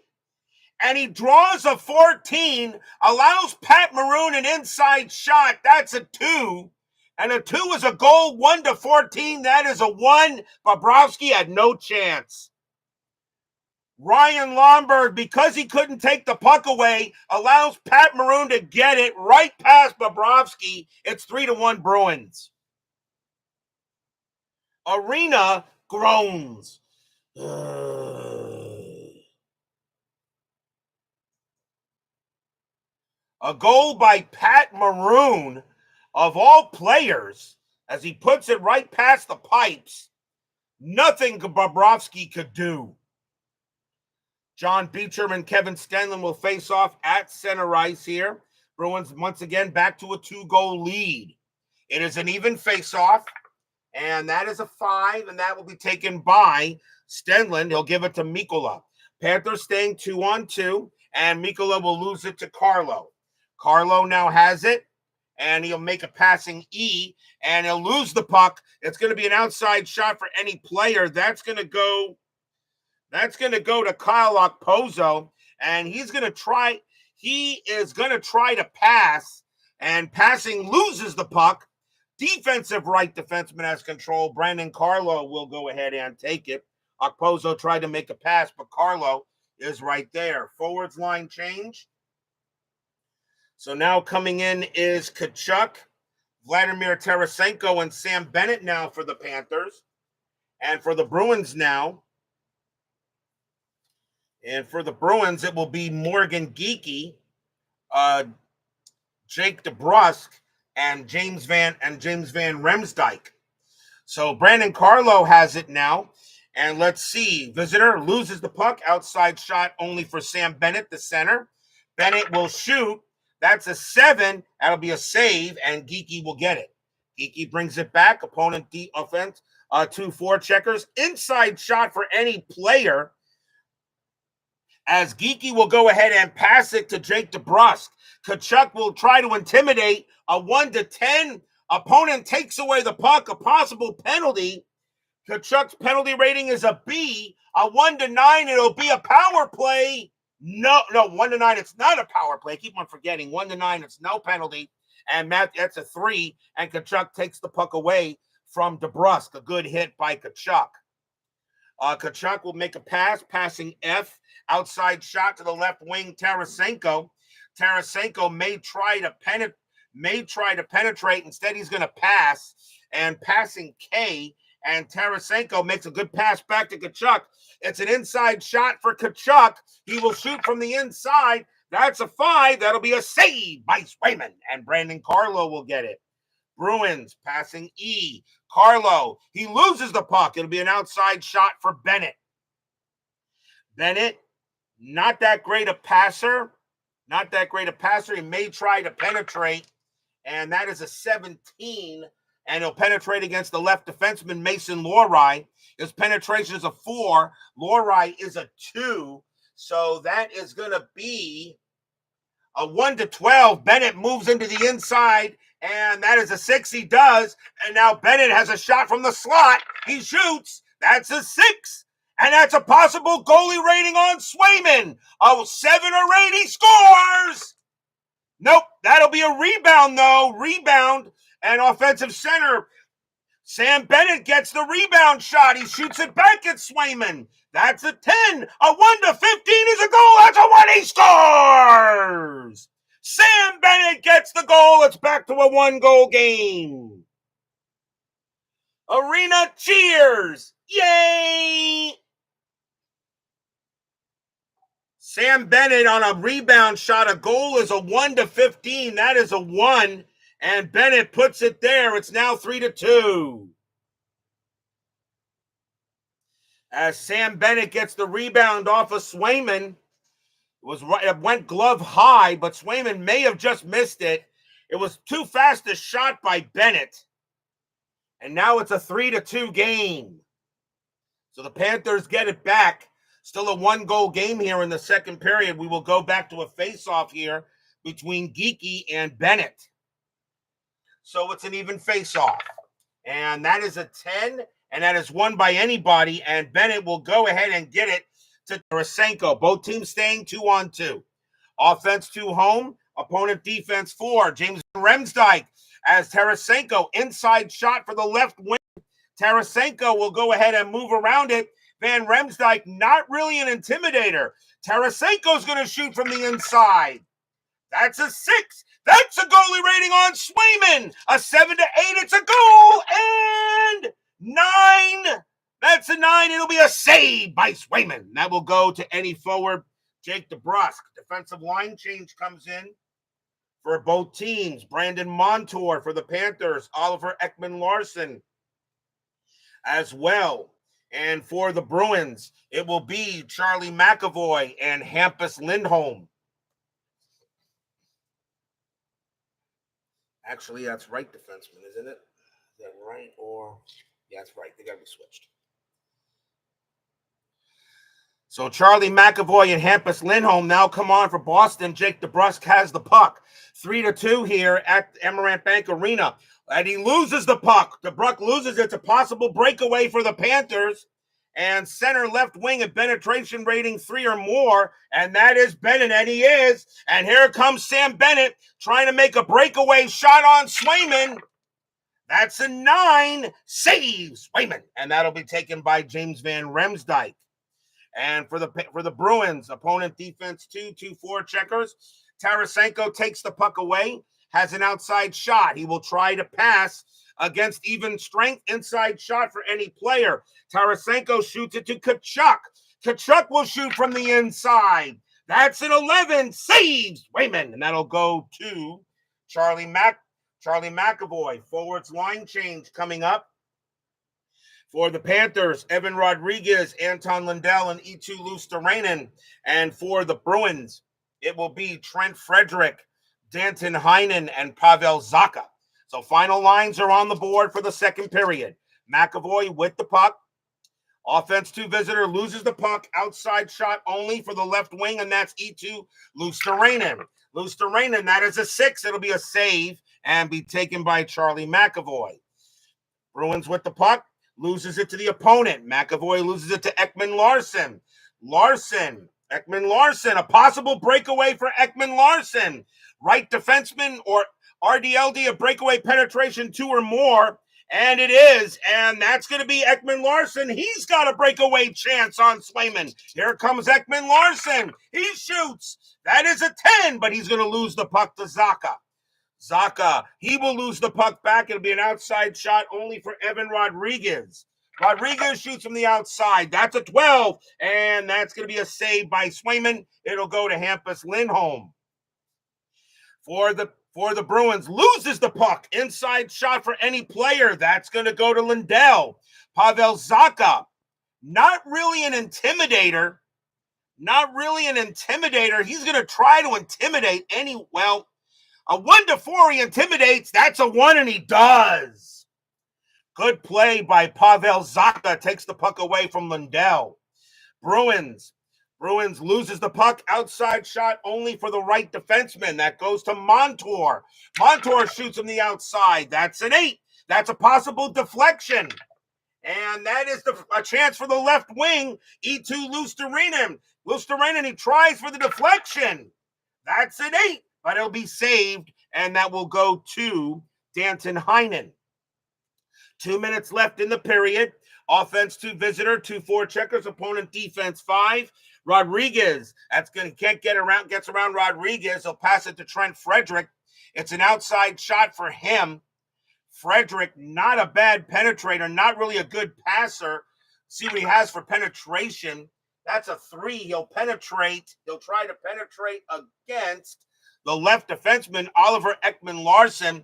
and he draws a 14, allows Pat Maroon an inside shot. That's a 2. And a 2 is a goal, 1-14. That is a 1. Bobrovsky had no chance. Ryan Lomberg, because he couldn't take the puck away, allows Pat Maroon to get it right past Bobrovsky. It's 3-1 Bruins. Arena groans. A goal by Pat Maroon, of all players, as he puts it right past the pipes. Nothing Bobrovsky could do. John Beecher and Kevin Stenlund will face off at center ice here. Bruins once again back to a 2-goal lead. It is an even face-off, and that is a 5, and that will be taken by Stenlund. He'll give it to Mikkola. Panthers staying 2-on-2, and Mikkola will lose it to Carlo. Carlo now has it, and he'll make a passing E, and he'll lose the puck. It's going to be an outside shot for any player. That's going to go to Kyle Okposo, and he is going to try to pass, and passing loses the puck. Defensive right defenseman has control. Brandon Carlo will go ahead and take it. Okposo tried to make a pass, but Carlo is right there. Forwards line change. So now coming in is Tkachuk, Vladimir Tarasenko, and Sam Bennett now for the Panthers. And for the Bruins now, it will be Morgan Geekie, Jake DeBrusk, and James Van Riemsdyk. So Brandon Carlo has it now. And let's see. Visitor loses the puck. Outside shot only for Sam Bennett, the center. Bennett will shoot. That's a 7. That'll be a save, and Geekie will get it. Geeky brings it back. Opponent offense, 2-4 checkers. Inside shot for any player, as Geeky will go ahead and pass it to Jake DeBrusk. Tkachuk will try to intimidate. A 1-10. Opponent takes away the puck. A possible penalty. Tkachuk's penalty rating is a B. A 1-9. It'll be a power play. No, 1-9. It's not a power play. I keep on forgetting. 1-9. It's no penalty. And Matt, that's a 3. And Tkachuk takes the puck away from DeBrusk. A good hit by Tkachuk. Tkachuk will make a pass, passing F. Outside shot to the left wing, Tarasenko. Tarasenko may try to penetrate. Instead, he's going to pass. And passing K. And Tarasenko makes a good pass back to Tkachuk. It's an inside shot for Tkachuk. He will shoot from the inside. That's a 5. That'll be a save by Swayman. And Brandon Carlo will get it. Bruins passing E. Carlo, he loses the puck. It'll be an outside shot for Bennett. Bennett, not that great a passer. He may try to penetrate. And that is a 17. And he'll penetrate against the left defenseman, Mason Lohrei. His penetration is a 4. Lohrei is a 2. So that is going to be a 1-12. Bennett moves into the inside, and that is a 6. He does. And now Bennett has a shot from the slot. He shoots. That's a 6. And that's a possible goalie rating on Swayman. Oh, 7 or 8. He scores. Nope. That'll be a rebound, though. Rebound. And offensive center, Sam Bennett gets the rebound shot. He shoots it back at Swayman. That's a 10. A 1-15 is a goal. That's a 1. He scores. Sam Bennett gets the goal. It's back to a 1-goal game. Arena cheers. Yay. Sam Bennett on a rebound shot. A goal is a 1-15. That is a 1. And Bennett puts it there. It's now 3-2. As Sam Bennett gets the rebound off of Swayman. It went glove high, but Swayman may have just missed it. It was too fast a shot by Bennett. And now it's a 3-2 game. So the Panthers get it back. Still a 1-goal game here in the second period. We will go back to a face-off here between Geeky and Bennett. So it's an even face-off. And that is a 10, and that is won by anybody. And Bennett will go ahead and get it to Tarasenko. Both teams staying 2-on-2. Offense 2 home. Opponent defense 4. James Remsdijk as Tarasenko. Inside shot for the left wing. Tarasenko will go ahead and move around it. Van Remsdijk, not really an intimidator. Tarasenko's going to shoot from the inside. That's a 6. That's a goalie rating on Swayman. A 7-8. It's a goal. And 9. That's a 9. It'll be a save by Swayman. That will go to any forward. Jake DeBrusk. Defensive line change comes in for both teams. Brandon Montour for the Panthers. Oliver Ekman-Larsson as well. And for the Bruins, it will be Charlie McAvoy and Hampus Lindholm. Actually, that's right defenseman, isn't it? Is that right? Or, yeah, that's right. They got to be switched. So Charlie McAvoy and Hampus Lindholm now come on for Boston. Jake DeBrusk has the puck. 3-2 here at Amerant Bank Arena. And he loses the puck. DeBrusk loses. It's a possible breakaway for the Panthers. And center left wing at penetration rating 3 or more. And that is Bennett, and he is. And here comes Sam Bennett trying to make a breakaway shot on Swayman. That's a 9. Saves Swayman. And that'll be taken by James Van Remsdijk. And for the Bruins, opponent defense 2-4 checkers. Tarasenko takes the puck away, has an outside shot. He will try to pass against even strength. Inside shot for any player. Tarasenko shoots it to Tkachuk. Tkachuk will shoot from the inside. That's an 11. Saves Swayman. And that'll go to Charlie McAvoy. Forwards line change coming up. For the Panthers, Evan Rodriguez, Anton Lundell, and Eetu Luostarinen. And for the Bruins, it will be Trent Frederick, Danton Heinen, and Pavel Zacha. So final lines are on the board for the second period. McAvoy with the puck. Offense to visitor, loses the puck. Outside shot only for the left wing, and that's E2 Luosterainen. Luosterainen, that is a 6. It'll be a save and be taken by Charlie McAvoy. Bruins with the puck, loses it to the opponent. McAvoy loses it to Ekman-Larsson. Ekman-Larsson, a possible breakaway for Ekman-Larsson. Right defenseman or RDLD, a breakaway penetration 2 or more. And it is, and that's going to be Ekman-Larsson. He's got a breakaway chance on Swayman. Here comes Ekman-Larsson. He shoots. That is a 10, but he's going to lose the puck to Zacha. Zacha, he will lose the puck back. It'll be an outside shot only for Evan Rodriguez. Rodriguez shoots from the outside. That's a 12, and that's going to be a save by Swayman. It'll go to Hampus Lindholm. For the Bruins, loses the puck. Inside shot for any player. That's going to go to Lindell. Pavel Zacha, not really an intimidator. He's going to try to intimidate a 1-4 he intimidates. That's a 1, and he does. Good play by Pavel Zacha. Takes the puck away from Lindell. Bruins loses the puck. Outside shot only for the right defenseman. That goes to Montour. Montour shoots from the outside. That's an 8. That's a possible deflection. And that is a chance for the left wing. E2 Luosterainen. Luosterainen, he tries for the deflection. That's an 8, but it'll be saved, and that will go to Danton Heinen. 2 minutes left in the period. Offense to visitor, 2-4 checkers, opponent defense 5. Rodriguez, gets around Rodriguez. He'll pass it to Trent Frederick. It's an outside shot for him. Frederick, not a bad penetrator, not really a good passer. See what he has for penetration. That's a 3. He'll try to penetrate against the left defenseman, Oliver Ekman-Larsson.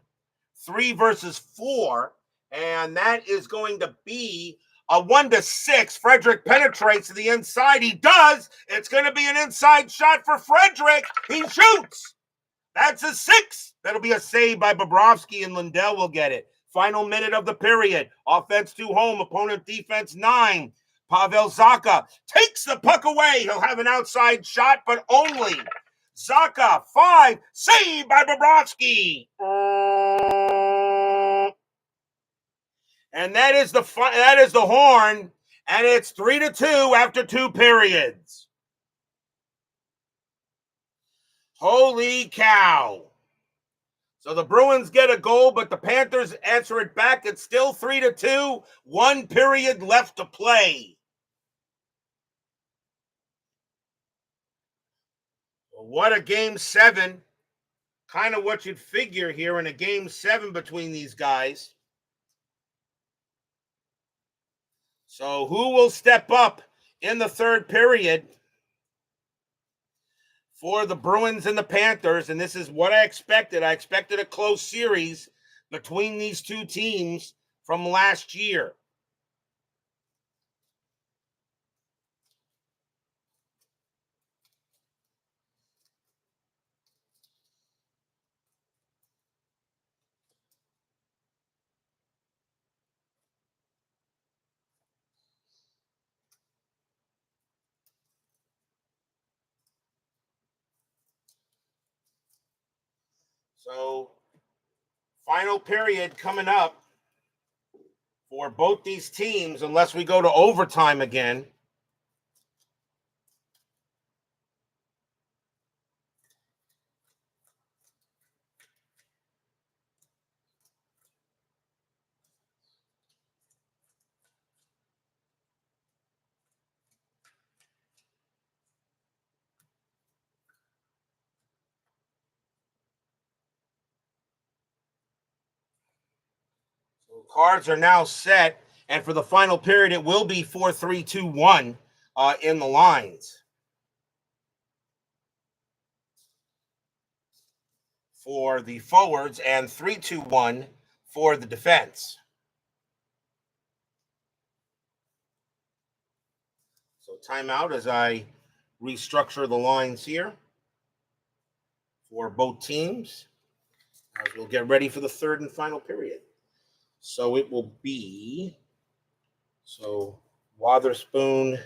3 versus 4. And that is going to be a 1-6. Frederick penetrates to the inside. He does. It's going to be an inside shot for Frederick. He shoots. That's a 6. That'll be a save by Bobrovsky, and Lindell will get it. Final minute of the period. Offense to home. Opponent defense 9. Pavel Zacha takes the puck away. He'll have an outside shot, but only. Zacha 5. Save by Bobrovsky. And that is the horn, and it's 3-2 after 2 periods. Holy cow. So the Bruins get a goal, but the Panthers answer it back. It's still 3-2, 1 period left to play. What a game 7. Kind of what you'd figure here in a game 7 between these guys. So who will step up in the third period for the Bruins and the Panthers? And this is what I expected. I expected a close series between these two teams from last year. So, final period coming up for both these teams, unless we go to overtime again. Cards are now set, and for the final period, it will be 4-3-2-1 in the lines for the forwards and 3-2-1 for the defense. So timeout as I restructure the lines here for both teams. as we'll get ready for the third and final period. So it will be, Wotherspoon,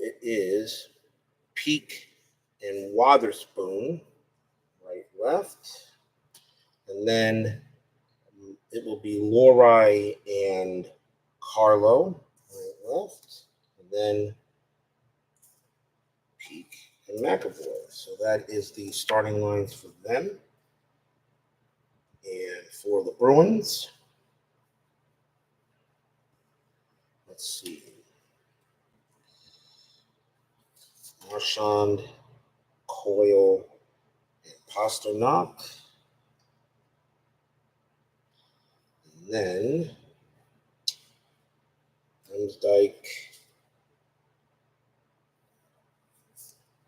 it is Peak and Wotherspoon, right, left. And then it will be Lori and Carlo, right, left. And then Peak and McAvoy. So that is the starting lines for them. And for the Bruins, let's see. Marchand, Coyle, and Pasternak. And then Remsdijk,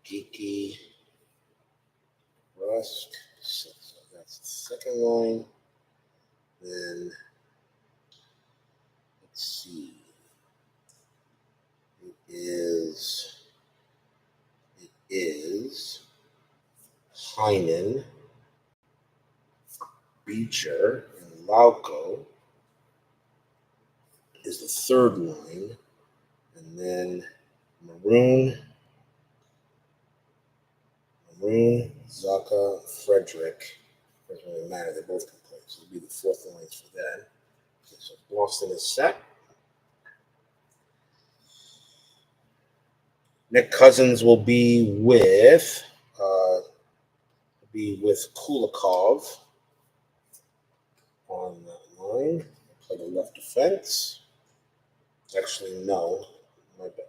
Geeky, Rusk. So that's the second line. Then let's see. It is Heinen, Beecher, and Lauko is the third line. And then Maroon, Zaka, Frederick. Doesn't really matter. They both can play. So it'll be the fourth lines for that. Okay, so Boston is set. Nick Cousins will be with Kulikov on that line. Play the left defense. Actually, no.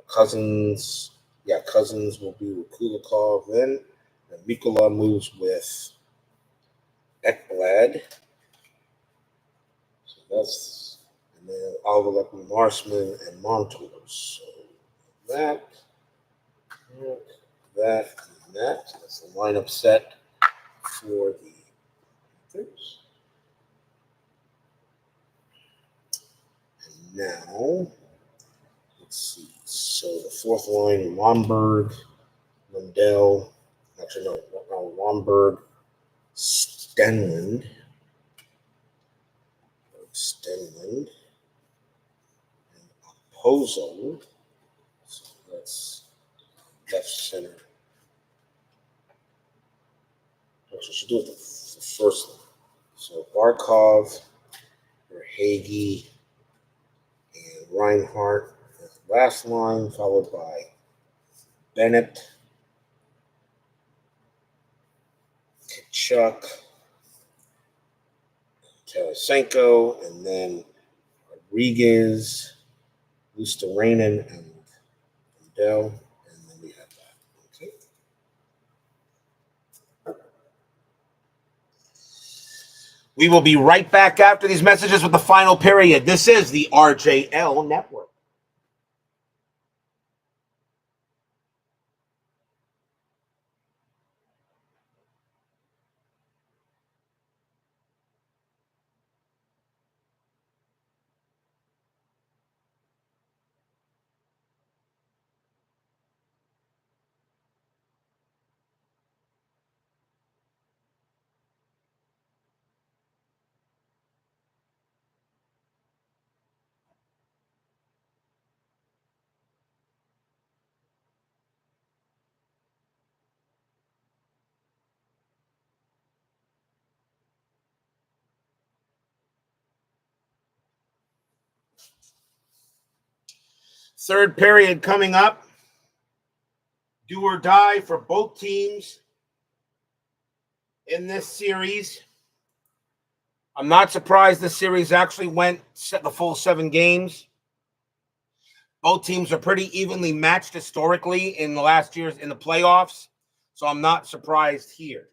Cousins will be with Kulikov then. And Mikula moves with Ekblad. So that's, and then Oliver Marshman and Montour. So that, and that. That's the lineup set for the Panthers. And now, let's see. So the fourth line, Lomberg, Lundell. Actually, no, Lomberg, Stenlund, and Pozo. So that's left center. Actually, I should do it the first line. So Barkov, Verhaeghe, and Reinhardt as the last line, followed by Bennett, Kachuk, Tarasenko, and then Rodriguez, Luosterainen, and Dell, and then we have that. Okay. We will be right back after these messages with the final period. This is the RJL Network. Third period coming up. Do or die for both teams in this series. I'm not surprised the series actually went the full 7 games. Both teams are pretty evenly matched historically in the last years in the playoffs, so I'm not surprised here.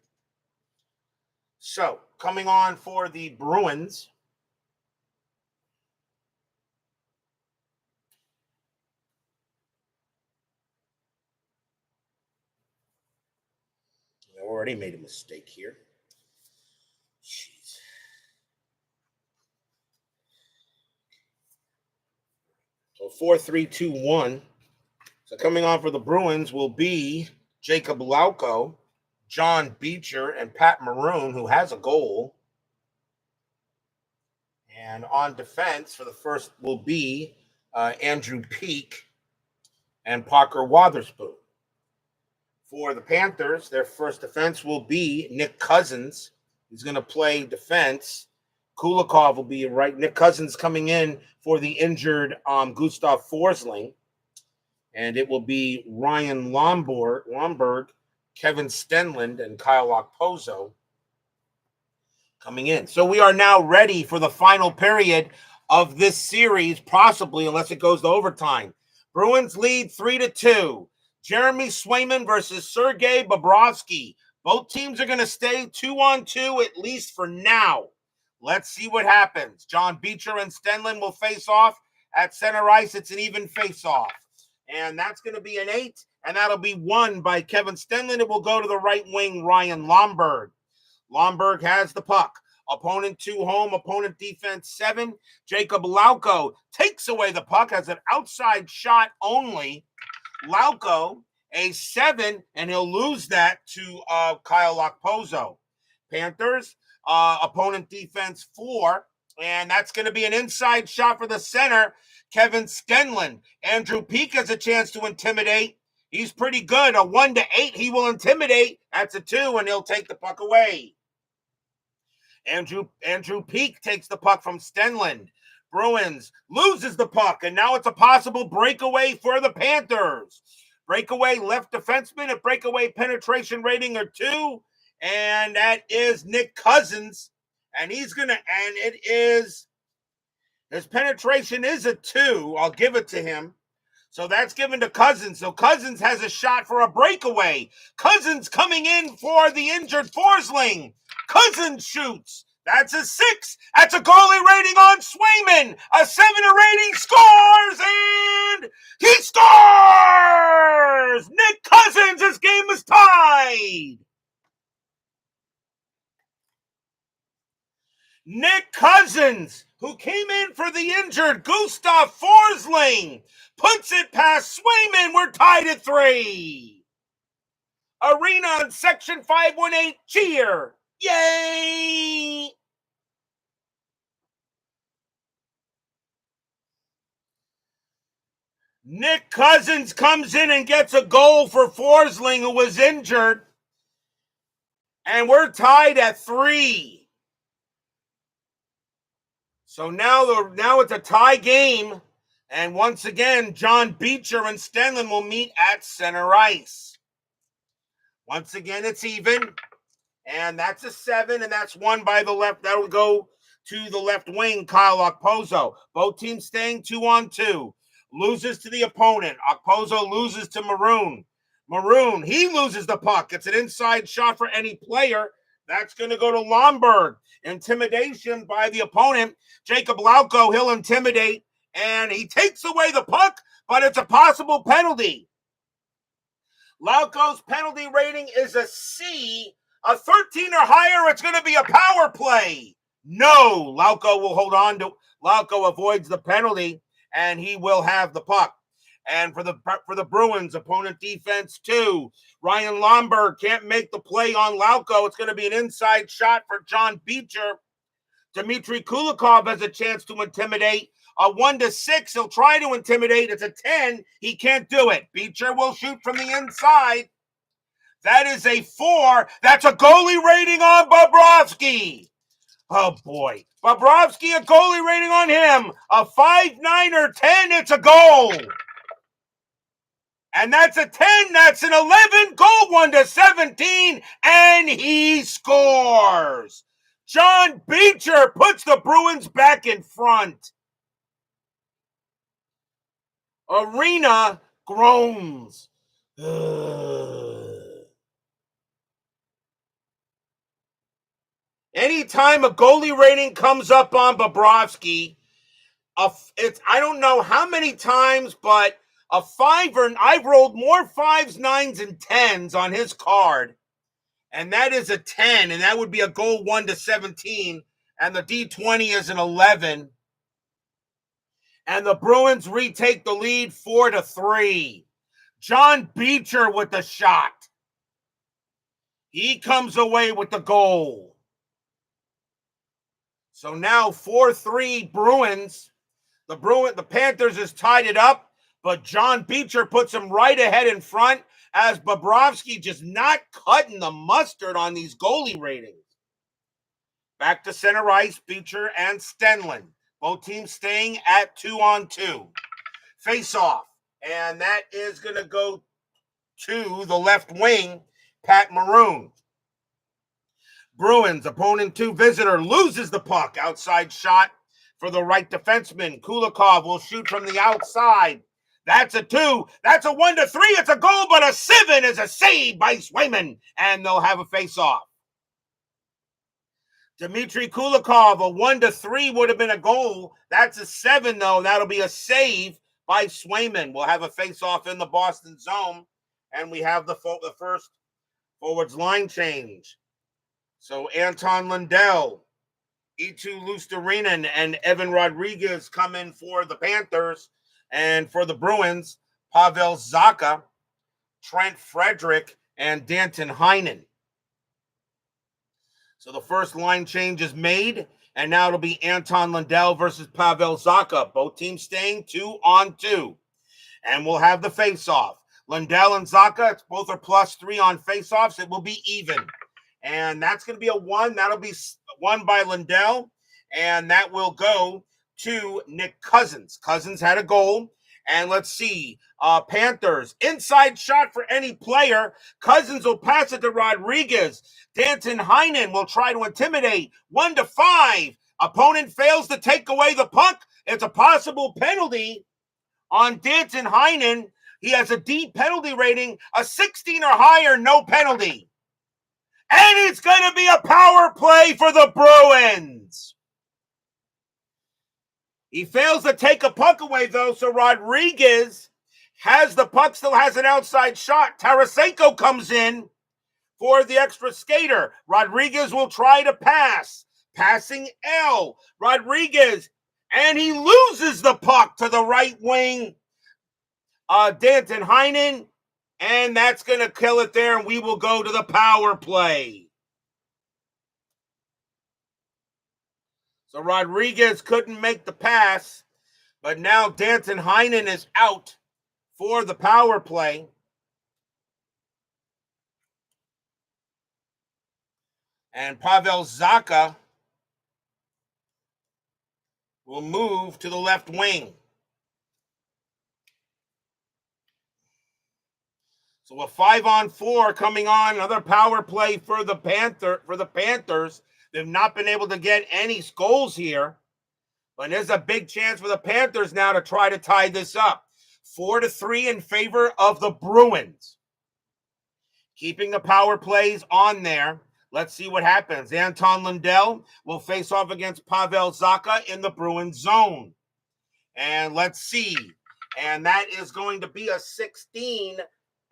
So, coming on for the Bruins. I already made a mistake here. Jeez. So 4-3-2-1. So coming on for the Bruins will be Jacob Lauko, John Beecher, and Pat Maroon, who has a goal. And on defense for the first will be Andrew Peak and Parker Wotherspoon. For the Panthers, their first defense will be Nick Cousins. He's going to play defense. Kulikov will be right. Nick Cousins coming in for the injured Gustav Forsling. And it will be Ryan Lomberg, Kevin Stenlund, and Kyle Okposo coming in. So we are now ready for the final period of this series, possibly, unless it goes to overtime. Bruins lead 3-2. Jeremy Swayman versus Sergei Bobrovsky. Both teams are going to stay 2-on-2, at least for now. Let's see what happens. John Beecher and Stenlund will face off at center ice. It's an even face-off. And that's going to be an 8, and that'll be won by Kevin Stenlund. It will go to the right wing, Ryan Lomberg. Lomberg has the puck. Opponent 2 home, opponent defense 7. Jacob Lauko takes away the puck, has an outside shot only. Lauko, a 7, and he'll lose that to Kyle Okposo. Panthers, opponent defense 4, and that's going to be an inside shot for the center, Kevin Stenlund. Andrew Peak has a chance to intimidate. He's pretty good. A 1-8, he will intimidate. That's a 2, and he'll take the puck away. Andrew Peak takes the puck from Stenlund. Bruins loses the puck, and now it's a possible breakaway for the Panthers. Breakaway left defenseman at breakaway penetration rating of 2, and that is Nick Cousins. And his penetration is a 2. I'll give it to him. So that's given to Cousins. So Cousins has a shot for a breakaway. Cousins coming in for the injured Forsling. Cousins shoots. That's a 6. That's a goalie rating on Swayman. A 7 rating, scores, and he scores! Nick Cousins, this game is tied. Nick Cousins, who came in for the injured Gustav Forsling, puts it past Swayman. We're tied at 3. Arena on Section 518, cheer. Yay! Nick Cousins comes in and gets a goal for Forsling, who was injured. And we're tied at 3. So now it's a tie game. And once again, John Beecher and Stenlund will meet at center ice. Once again, it's even. And that's a 7, and that's won by the left. That will go to the left wing, Kyle Okposo. Both teams staying 2-on-2. Loses to the opponent. Okposo loses to Maroon. Maroon, he loses the puck. It's an inside shot for any player. That's going to go to Lomberg. Intimidation by the opponent. Jacob Lauko, he'll intimidate, and he takes away the puck, but it's a possible penalty. Lauko's penalty rating is a C. A 13 or higher, it's going to be a power play. No, Lauko will hold on to. Lauko avoids the penalty, and he will have the puck. And for the Bruins, opponent defense 2. Ryan Lomberg can't make the play on Lauko. It's going to be an inside shot for John Beecher. Dmitry Kulikov has a chance to intimidate. A 1-6, he'll try to intimidate. It's a 10. He can't do it. Beecher will shoot from the inside. That is a 4. That's a goalie rating on Bobrovsky. Oh, boy. Bobrovsky, a goalie rating on him. A 5, 9, or 10. It's a goal. And that's a 10. That's an 11. Goal 1-17. And he scores. John Beecher puts the Bruins back in front. Arena groans. Anytime a goalie rating comes up on Bobrovsky, I don't know how many times, but a 5 I've rolled more 5s, 9s, and 10s on his card, and that is a 10, and that would be a goal 1-17, and the D20 is an 11. And the Bruins retake the lead 4-3. John Beecher with the shot. He comes away with the goal. So now 4-3 Bruins. The Panthers has tied it up, but John Beecher puts him right ahead in front as Bobrovsky just not cutting the mustard on these goalie ratings. Back to center ice, Beecher and Stenlin. Both teams staying at 2-on-2. Face off, and that is going to go to the left wing, Pat Maroon. Bruins, opponent 2 visitor, loses the puck. Outside shot for the right defenseman. Kulikov will shoot from the outside. That's a 2. That's a 1-3. It's a goal, but a 7 is a save by Swayman, and they'll have a face-off. Dmitry Kulikov, a 1-3 would have been a goal. That's a 7, though. That'll be a save by Swayman. We'll have a face-off in the Boston zone, and we have the first forwards line change. So Anton Lundell, Eetu Luostarinen, and Evan Rodriguez come in for the Panthers. And for the Bruins, Pavel Zacha, Trent Frederick, and Danton Heinen. So the first line change is made, and now it'll be Anton Lundell versus Pavel Zacha. Both teams staying 2-on-2. And we'll have the face-off. Lundell and Zacha, both are +3 on face-offs. It will be even. And that's going to be a 1. That'll be 1 by Lundell. And that will go to Nick Cousins. Cousins had a goal. And let's see. Panthers, inside shot for any player. Cousins will pass it to Rodriguez. Danton Heinen will try to intimidate. 1-5. Opponent fails to take away the puck. It's a possible penalty on Danton Heinen. He has a D penalty rating, a 16 or higher, no penalty. And it's going to be a power play for the Bruins. He fails to take a puck away, though, so Rodriguez has the puck, still has an outside shot. Tarasenko comes in for the extra skater. Rodriguez will try to pass. Passing L. Rodriguez, and he loses the puck to the right wing. Danton Heinen. And that's going to kill it there, and we will go to the power play. So Rodriguez couldn't make the pass, but now Danton Heinen is out for the power play. And Pavel Zacha will move to the left wing. So a 5-on-4 coming on, another power play for the Panthers. They've not been able to get any goals here, but there's a big chance for the Panthers now to try to tie this up. 4-3 in favor of the Bruins. Keeping the power plays on there. Let's see what happens. Anton Lundell will face off against Pavel Zacha in the Bruins zone. And let's see. And that is going to be a 16.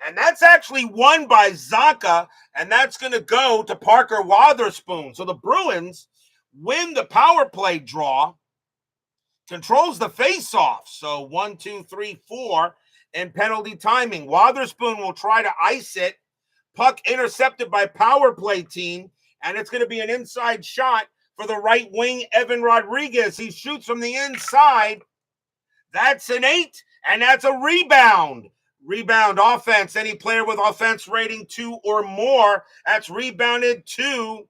And that's actually won by Zacha, and that's going to go to Parker Wotherspoon. So the Bruins win the power play draw, controls the face-off. So 1, 2, 3, 4 in penalty timing. Wotherspoon will try to ice it. Puck intercepted by power play team, and it's going to be an inside shot for the right wing, Evan Rodriguez. He shoots from the inside. That's an 8, and that's a rebound. Rebound offense, any player with offense rating 2 or more, that's rebounded to,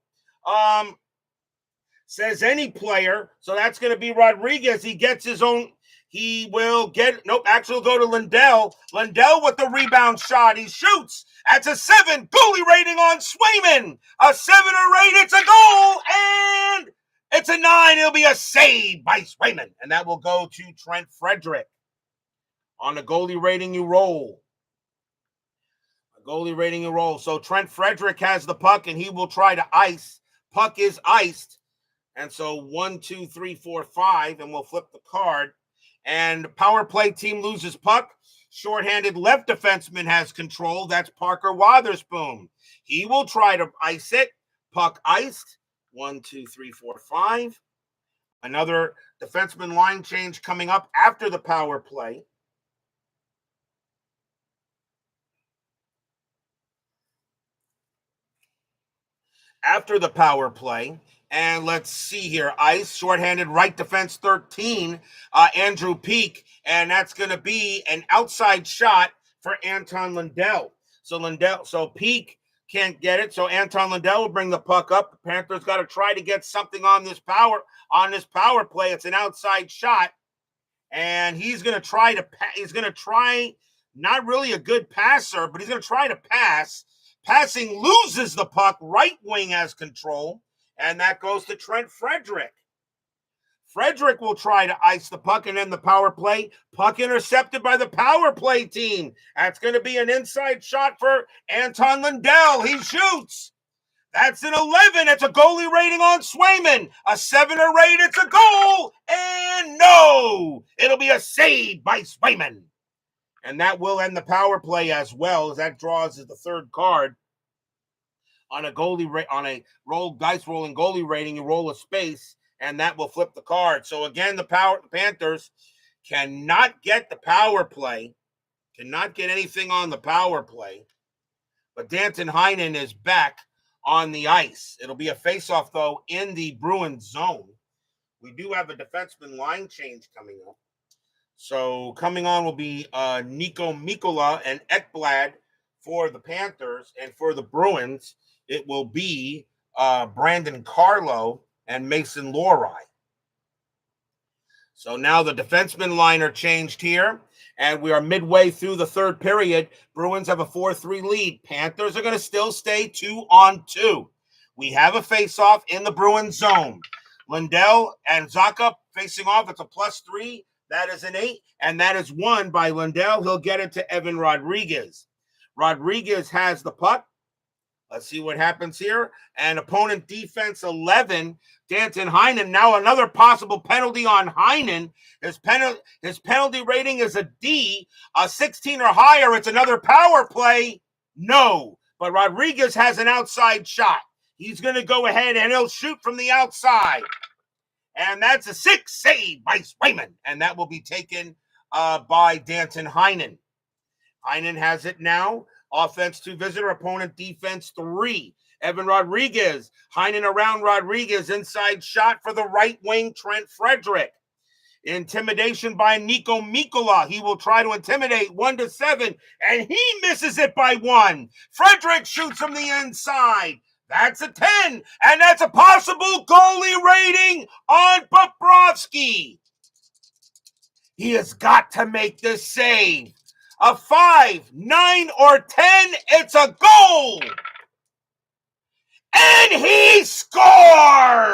says any player. So that's going to be Rodriguez. He gets his own, he will get, actually go to Lundell. Lundell with the rebound shot. He shoots. That's a 7. Goalie rating on Swayman. A 7 or 8. It's a goal. And it's a 9. It'll be a save by Swayman. And that will go to Trent Frederick. On the goalie rating, you roll. Goalie rating, you roll. So Trent Frederick has the puck, and he will try to ice. Puck is iced. And so 1, 2, 3, 4, 5, and we'll flip the card. And power play team loses puck. Shorthanded left defenseman has control. That's Parker Wotherspoon. He will try to ice it. Puck iced. 1, 2, 3, 4, 5. Another defenseman line change coming up after the power play. after the power play. And let's see here. Ice, shorthanded right defense 13, Andrew Peak. And that's going to be an outside shot for Anton Lundell. So Peak can't get it. So Anton Lundell will bring the puck up. The Panthers got to try to get something on this power play. It's an outside shot. And he's going to try not really a good passer, but he's going to try to pass. Passing loses the puck. Right wing has control. And that goes to Trent Frederick. Frederick will try to ice the puck and end the power play. Puck intercepted by the power play team. That's going to be an inside shot for Anton Lundell. He shoots. That's an 11. It's a goalie rating on Swayman. A 7 or 8. It's a goal. And no, it'll be a save by Swayman. And that will end the power play as well, as that draws as the third card. On a dice rolling goalie rating, you roll a space, and that will flip the card. So again, the Panthers cannot get the power play, cannot get anything on the power play. But Danton Heinen is back on the ice. It'll be a face-off, though, in the Bruins zone. We do have a defenseman line change coming up. So coming on will be Nico Mikkola and Ekblad for the Panthers, and for the Bruins, it will be Brandon Carlo and Mason Lohrei. So now the defenseman line are changed here, and we are midway through the third period. Bruins have a 4-3 lead. Panthers are going to still stay 2-on-2. We have a face-off in the Bruins zone. Lundell and Zacha facing off. It's a +3. That is an 8, and that is won by Lundell. He'll get it to Evan Rodriguez. Rodriguez has the puck. Let's see what happens here. And opponent defense 11, Danton Heinen. Now another possible penalty on Heinen. His penalty rating is a D, a 16 or higher. It's another power play. No, but Rodriguez has an outside shot. He's going to go ahead and he'll shoot from the outside. And that's a 6 save by Swayman. And that will be taken by Danton Heinen. Heinen has it now. Offense 2 visitor, opponent defense 3. Evan Rodriguez. Heinen around Rodriguez. Inside shot for the right wing, Trent Frederick. Intimidation by Nico Mikkola. He will try to intimidate 1-7, and he misses it by 1. Frederick shoots from the inside. That's a 10, and that's a possible goalie rating on Bobrovsky. He has got to make this save. A 5, 9, or 10, it's a goal. And he scores.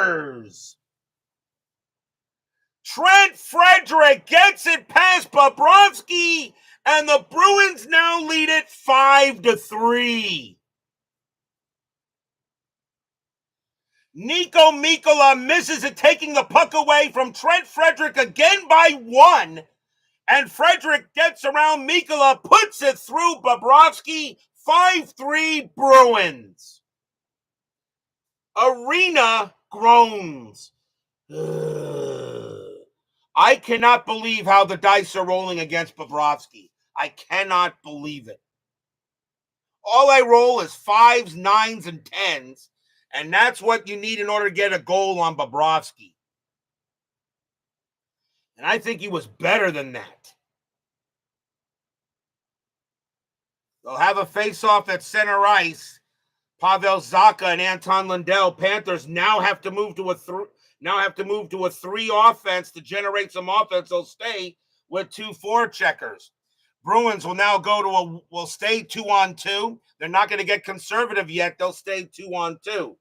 Trent Frederick gets it past Bobrovsky, and the Bruins now lead it 5-3. Nico Mikkola misses it, taking the puck away from Trent Frederick again by 1. And Frederick gets around Mikkola, puts it through Bobrovsky. 5-3 Bruins. Arena groans. I cannot believe how the dice are rolling against Bobrovsky. I cannot believe it. All I roll is 5s, 9s, and 10s, and that's what you need in order to get a goal on Bobrovsky. And I think he was better than that. They'll have a face-off at center ice. Pavel Zacha and Anton Lundell. Panthers now have to move to a 3 offense to generate some offense. They'll stay with 2 forecheckers. Bruins will now will stay 2-on-2. They're not going to get conservative yet. They'll stay 2-on-2.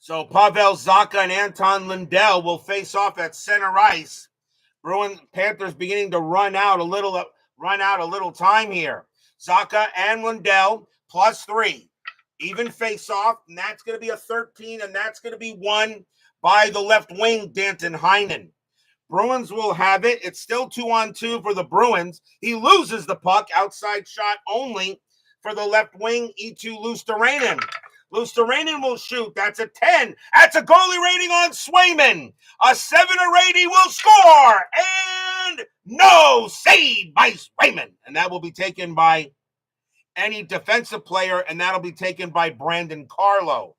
So Pavel Zacha and Anton Lundell will face off at center ice. Panthers beginning to run out a little time here. Zacha and Lundell +3. Even face off, and that's going to be a 13, and that's going to be won by the left wing, Danton Heinen. Bruins will have it. It's still 2-on-2 for the Bruins. He loses the puck. Outside shot only for the left wing, Eetu Luostarinen. Luostarinen will shoot. That's a 10. That's a goalie rating on Swayman. A 7 or 8, he will score. And no, save by Swayman. And that will be taken by any defensive player, and that'll be taken by Brandon Carlo.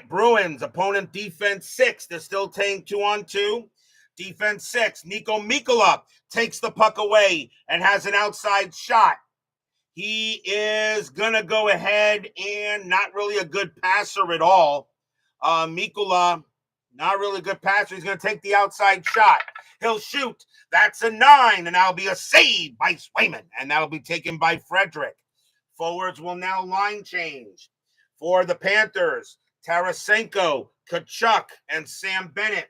Bruins, opponent defense 6. They're still taking 2-on-2. Defense 6. Nico Mikkola takes the puck away and has an outside shot. He is going to go ahead and not really a good passer at all. Mikkola, not really a good passer. He's going to take the outside shot. He'll shoot. That's a 9, and that'll be a save by Swayman, and that'll be taken by Frederick. Forwards will now line change. For the Panthers, Tarasenko, Tkachuk, and Sam Bennett.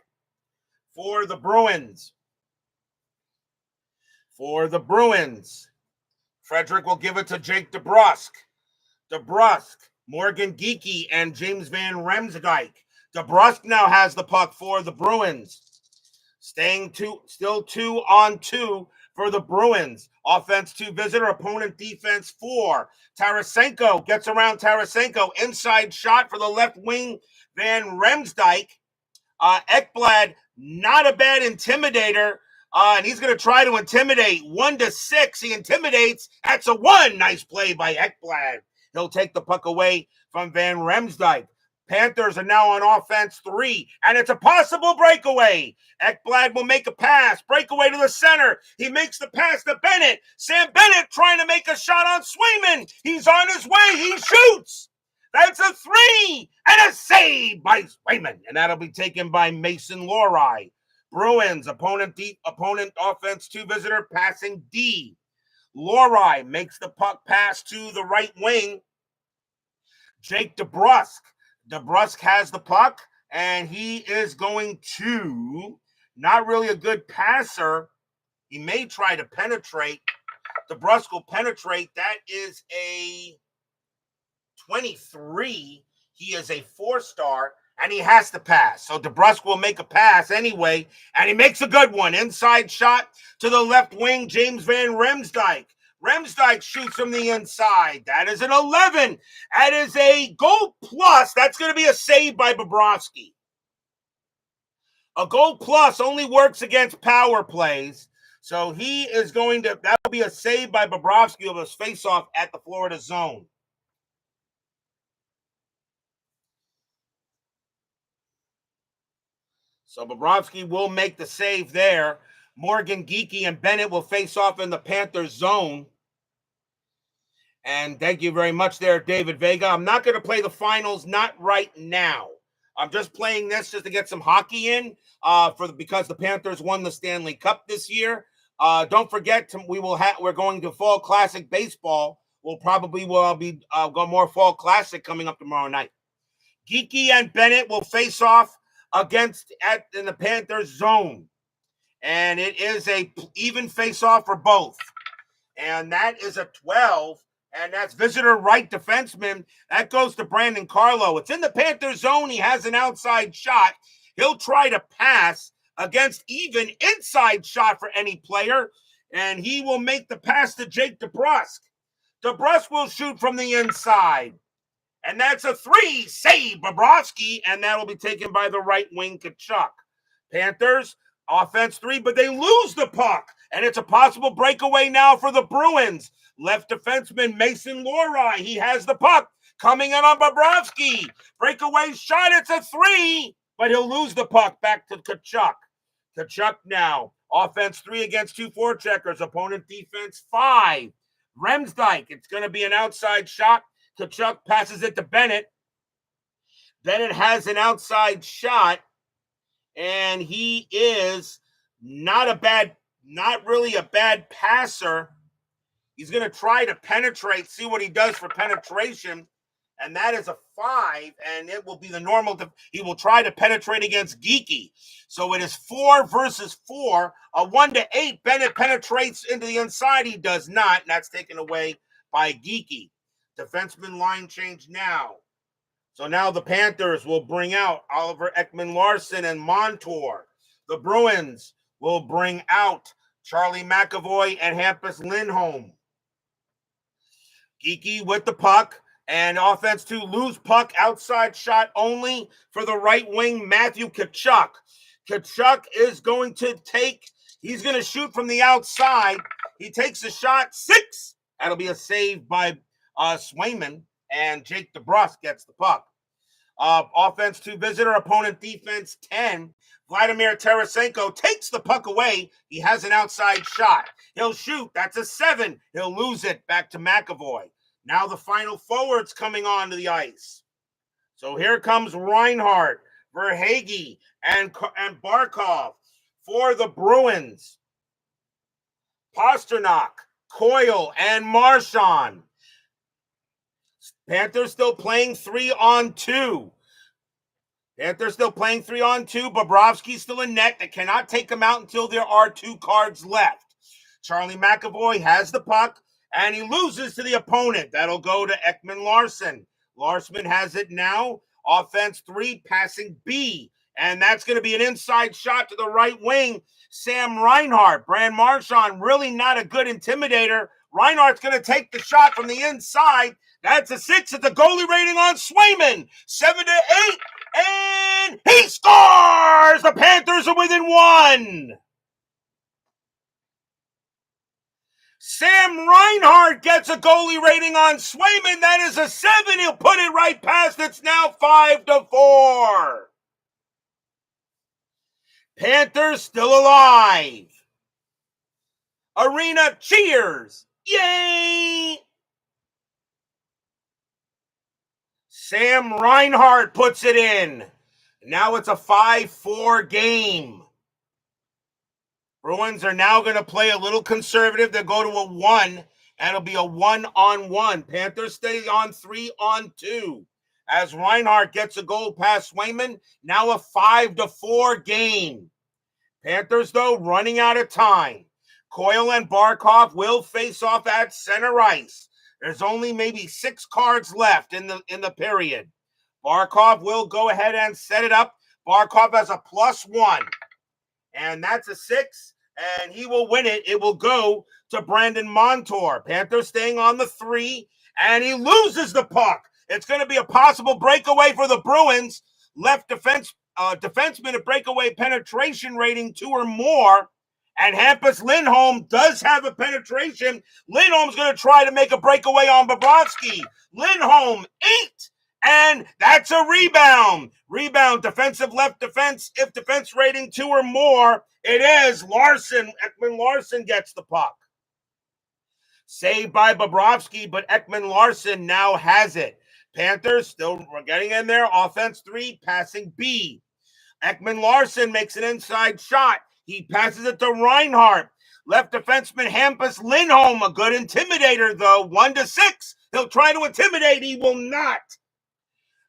For the Bruins, Frederick will give it to Jake DeBrusk. Morgan Geekie, and James Van Riemsdyk. DeBrusk now has the puck for the Bruins. Still 2-on-2 for the Bruins. Offense 2 visitor, opponent defense 4. Tarasenko gets around Tarasenko. Inside shot for the left wing, Van Riemsdyk. Ekblad, not a bad intimidator. And he's going to try to intimidate. 1-6, he intimidates. That's a 1. Nice play by Ekblad. He'll take the puck away from Van Riemsdyk. Panthers are now on offense 3, and it's a possible breakaway. Ekblad will make a pass. Breakaway to the center. He makes the pass to Bennett. Sam Bennett trying to make a shot on Swayman. He's on his way. He shoots. That's a 3 and a save by Swayman, and that'll be taken by Mason Lohrei. Bruins, opponent offense 2 visitor, passing D. Lohrei makes the puck pass to the right wing. Jake DeBrusk. DeBrusk has the puck, and he is going to, not really a good passer. He may try to penetrate. DeBrusk will penetrate. That is a 23. He is a 4-star, and he has to pass. So DeBrusk will make a pass anyway, and he makes a good one. Inside shot to the left wing, James Van Riemsdyk. Riemsdyk shoots from the inside. That is an 11. That is a goal plus. That's going to be a save by Bobrovsky. A goal plus only works against power plays. So he is going to, that will be a save by Bobrovsky of his faceoff at the Florida zone. So Bobrovsky will make the save there. Morgan Geekie and Bennett will face off in the Panthers zone. And thank you very much there, David Vega. I'm not going to play the finals, not right now. I'm just playing this just to get some hockey in because the Panthers won the Stanley Cup this year. Don't forget, we're going to Fall Classic Baseball. We'll be got more Fall Classic coming up tomorrow night. Geekie and Bennett will face off in the Panthers zone. And it is a even face-off for both. And that is a 12. And that's visitor right defenseman. That goes to Brandon Carlo. It's in the Panthers zone. He has an outside shot. He'll try to pass against even inside shot for any player. And he will make the pass to Jake DeBrusk. DeBrusk will shoot from the inside. And that's a 3. Save Bobrovsky. And that will be taken by the right wing Tkachuk. Panthers, offense 3, but they lose the puck. And it's a possible breakaway now for the Bruins. Left defenseman Mason Lohrei. He has the puck. Coming in on Bobrovsky. Breakaway shot. It's a 3. But he'll lose the puck back to Tkachuk. Tkachuk now. Offense 3 against 2 forecheckers. Opponent defense 5. Riemsdyk. It's going to be an outside shot. Tkachuk passes it to Bennett. Bennett has an outside shot. And he is not really a bad passer. He's going to try to penetrate, see what he does for penetration. And that is a 5, and it will be the normal. He will try to penetrate against Geekie. So it is 4 versus 4. A 1-8. Bennett penetrates into the inside. He does not, and that's taken away by Geekie. Defenseman line change now. So now the Panthers will bring out Oliver Ekman-Larsson and Montour. The Bruins will bring out Charlie McAvoy and Hampus Lindholm. Geekie with the puck, and offense 2, lose puck, outside shot only for the right wing, Matthew Tkachuk. Tkachuk is going to he's going to shoot from the outside. He takes a shot, 6, That'll be a save by Swayman, and Jake DeBrusque gets the puck. Offense 2 visitor, opponent defense 10. Vladimir Tarasenko takes the puck away. He has an outside shot. He'll shoot. That's a 7. He'll lose it back to McAvoy. Now the final forwards coming onto the ice. So here comes Reinhart, Verhaeghe, and Barkov for the Bruins. Pasternak, Coyle, and Marchand. Panthers still playing 3-on-2. Bobrovsky's still in net. They cannot take him out until there are 2 cards left. Charlie McAvoy has the puck, and he loses to the opponent. That'll go to Ekman Larsson. Larsson has it now. Offense 3, passing B. And that's going to be an inside shot to the right wing. Sam Reinhart. Brand Marchand, really not a good intimidator. Reinhart's going to take the shot from the inside. That's a 6 at the goalie rating on Swayman. 7-8. And he scores! The Panthers are within 1. Sam Reinhart gets a goalie rating on Swayman. That is a 7. He'll put it right past. It's now 5-4. Panthers still alive. Arena cheers. Yay! Sam Reinhart puts it in. Now it's a 5-4 game. Bruins are now going to play a little conservative. They'll go to a 1, and it'll be a 1-on-1. Panthers stay on 3-on-2. As Reinhart gets a goal past Swayman, now a 5-4 game. Panthers, though, running out of time. Coyle and Barkov will face off at center ice. There's only maybe 6 cards left in the period. Barkov will go ahead and set it up. Barkov has a +1. And that's a 6, and he will win it. It will go to Brandon Montour. Panthers staying on the 3, and he loses the puck. It's going to be a possible breakaway for the Bruins. Left defenseman a breakaway penetration rating 2 or more. And Hampus Lindholm does have a penetration. Lindholm's going to try to make a breakaway on Bobrovsky. Lindholm, 8. And that's a rebound. Rebound, defensive left defense. If defense rating 2 or more, it is Larsson. Ekman Larsson gets the puck. Saved by Bobrovsky, but Ekman Larsson now has it. Panthers still getting in there. Offense 3, passing B. Ekman Larsson makes an inside shot. He passes it to Reinhart. Left defenseman Hampus Lindholm, a good intimidator, though. 1-6. He'll try to intimidate. He will not.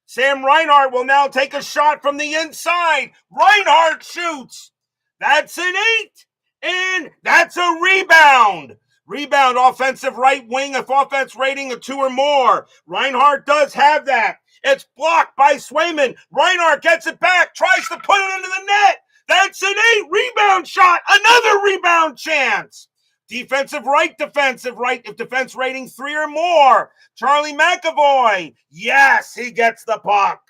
Sam Reinhart will now take a shot from the inside. Reinhart shoots. That's an 8. And that's a rebound. Rebound, offensive right wing, if offense rating of 2 or more. Reinhart does have that. It's blocked by Swayman. Reinhart gets it back, tries to put it into the net. That's an 8. Rebound shot. Another rebound chance. Defensive right, if defense rating 3 or more. Charlie McAvoy. Yes, he gets the puck.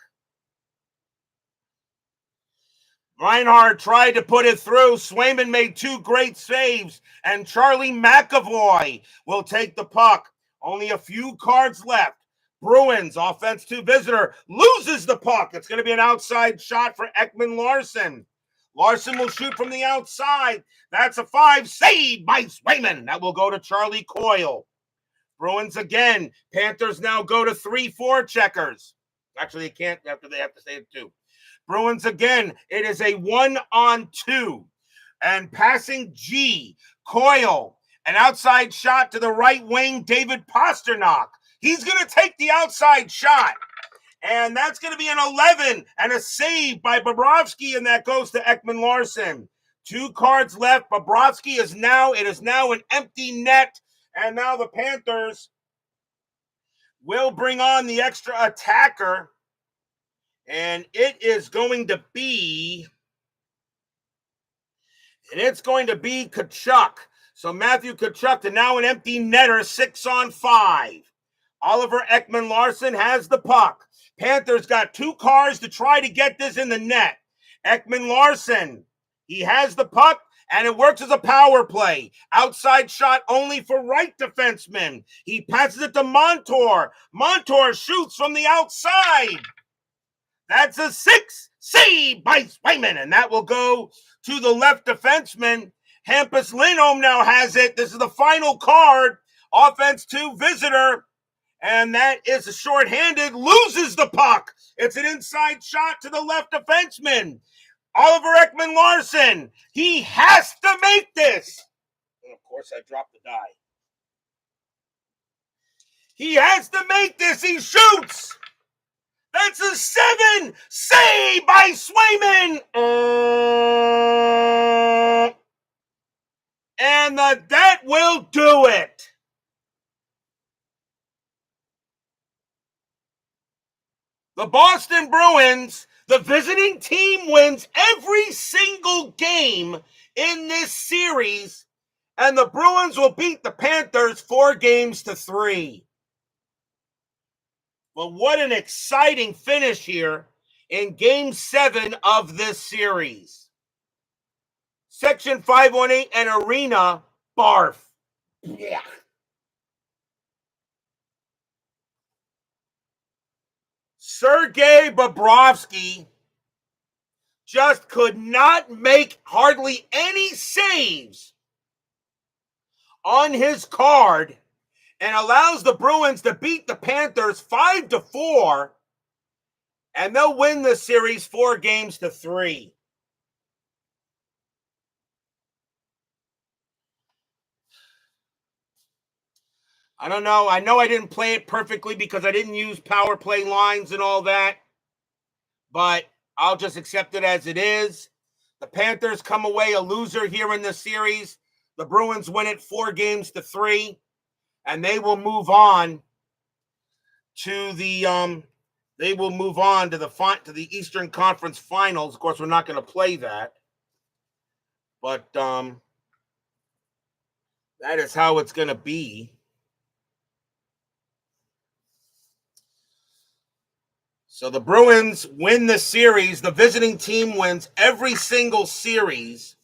Reinhart tried to put it through. Swayman made 2 great saves. And Charlie McAvoy will take the puck. Only a few cards left. Bruins, offense 2 visitor, loses the puck. It's going to be an outside shot for Ekman Larsson. Larsson will shoot from the outside. That's a 5. Saved by Swayman. That will go to Charlie Coyle. Bruins again. Panthers now go to 3-4 checkers. Actually, they can't after they have to save 2. Bruins again. It is a 1-on-2. And passing G. Coyle. An outside shot to the right wing, David Pasternak. He's going to take the outside shot. And that's going to be an 11 and a save by Bobrovsky, and that goes to Ekman Larsson. 2 cards left. Bobrovsky is now an empty net, and now the Panthers will bring on the extra attacker, and it's going to be Tkachuk. So Matthew Tkachuk to now an empty netter, 6-on-5. Oliver Ekman Larsson has the puck. Panthers got 2 cards to try to get this in the net. Ekman Larsson, he has the puck, And it works as a power play. Outside shot only for right defenseman. He passes it to Montour. Montour shoots from the outside. That's a 6C by Swayman, and that will go to the left defenseman. Hampus Lindholm now has it. This is the final card. Offense to visitor, and that is a shorthanded. Loses the puck. It's an inside shot to the left defenseman. Oliver Ekman-Larsson. He has to make this. And of course, I dropped the die. He has to make this. He shoots. That's a 7. Save by Swayman. And that will do it. The Boston Bruins, the visiting team, wins every single game in this series, and the Bruins will beat the Panthers 4-3. Well, what an exciting finish here in Game 7 of this series. Section 518 and Arena, barf. Yeah. Sergei Bobrovsky just could not make hardly any saves on his card and allows the Bruins to beat the Panthers 5-4, and they'll win the series 4-3. I don't know. I know I didn't play it perfectly because I didn't use power play lines and all that, but I'll just accept it as it is. The Panthers come away a loser here in this series. The Bruins win it 4-3, and they will move on to the Eastern Conference Finals. Of course, we're not going to play that, but that is how it's going to be. So the Bruins win the series. The visiting team wins every single series,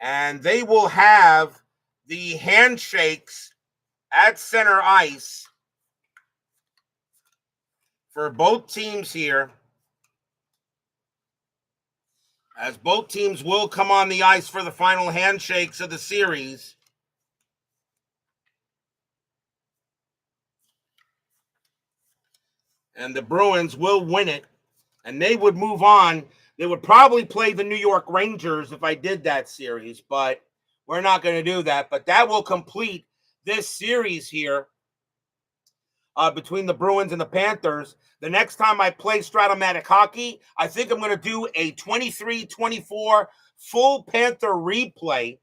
and they will have the handshakes at center ice for both teams here, as both teams will come on the ice for the final handshakes of the series. And the Bruins will win it, and they would move on. They would probably play the New York Rangers if I did that series, but we're not going to do that. But that will complete this series here between the Bruins and the Panthers. The next time I play Stratomatic Hockey, I think I'm going to do a 23-24 full Panther replay,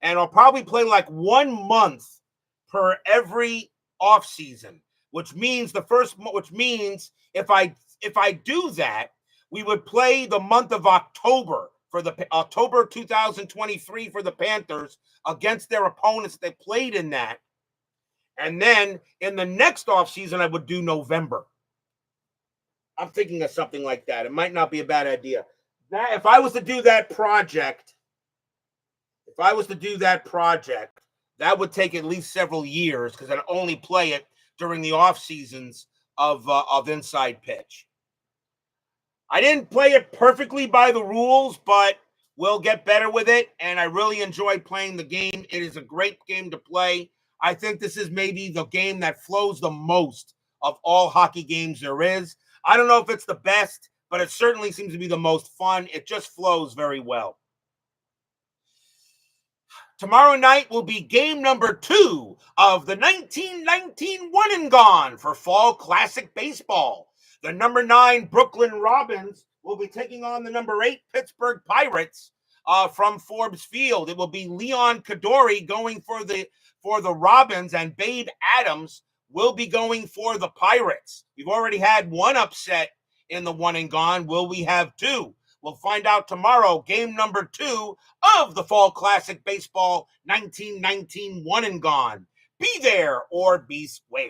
and I'll probably play like 1 month per every offseason. Which means if I do that, we would play the month of October for the October 2023 for the Panthers against their opponents they played in that. And then in the next offseason, I would do November. I'm thinking of something like that. It might not be a bad idea. If I was to do that project, that would take at least several years because I'd only play it during the off seasons of Inside Pitch. I didn't play it perfectly by the rules, but we'll get better with it, and I really enjoyed playing the game. It is a great game to play. I think this is maybe the game that flows the most of all hockey games there is. I don't know if it's the best, but it certainly seems to be the most fun. It just flows very well. Tomorrow night will be game number 2 of the 1919 One and Gone for Fall Classic Baseball. The number 9 Brooklyn Robins will be taking on the number 8 Pittsburgh Pirates from Forbes Field. It will be Leon Kadori going for the Robins, and Babe Adams will be going for the Pirates. We've already had one upset in the One and Gone. Will we have 2? We'll find out tomorrow, game number 2 of the Fall Classic Baseball 1919 One and Gone. Be there or be square.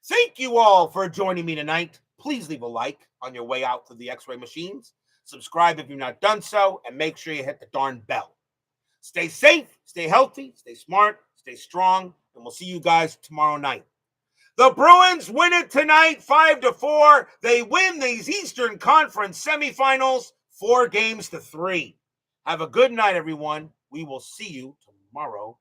Thank you all for joining me tonight. Please leave a like on your way out to the X-ray machines. Subscribe if you've not done so, and make sure you hit the darn bell. Stay safe, stay healthy, stay smart, stay strong, and we'll see you guys tomorrow night. The Bruins win it tonight, 5-4. They win these Eastern Conference semifinals, 4-3. Have a good night, everyone. We will see you tomorrow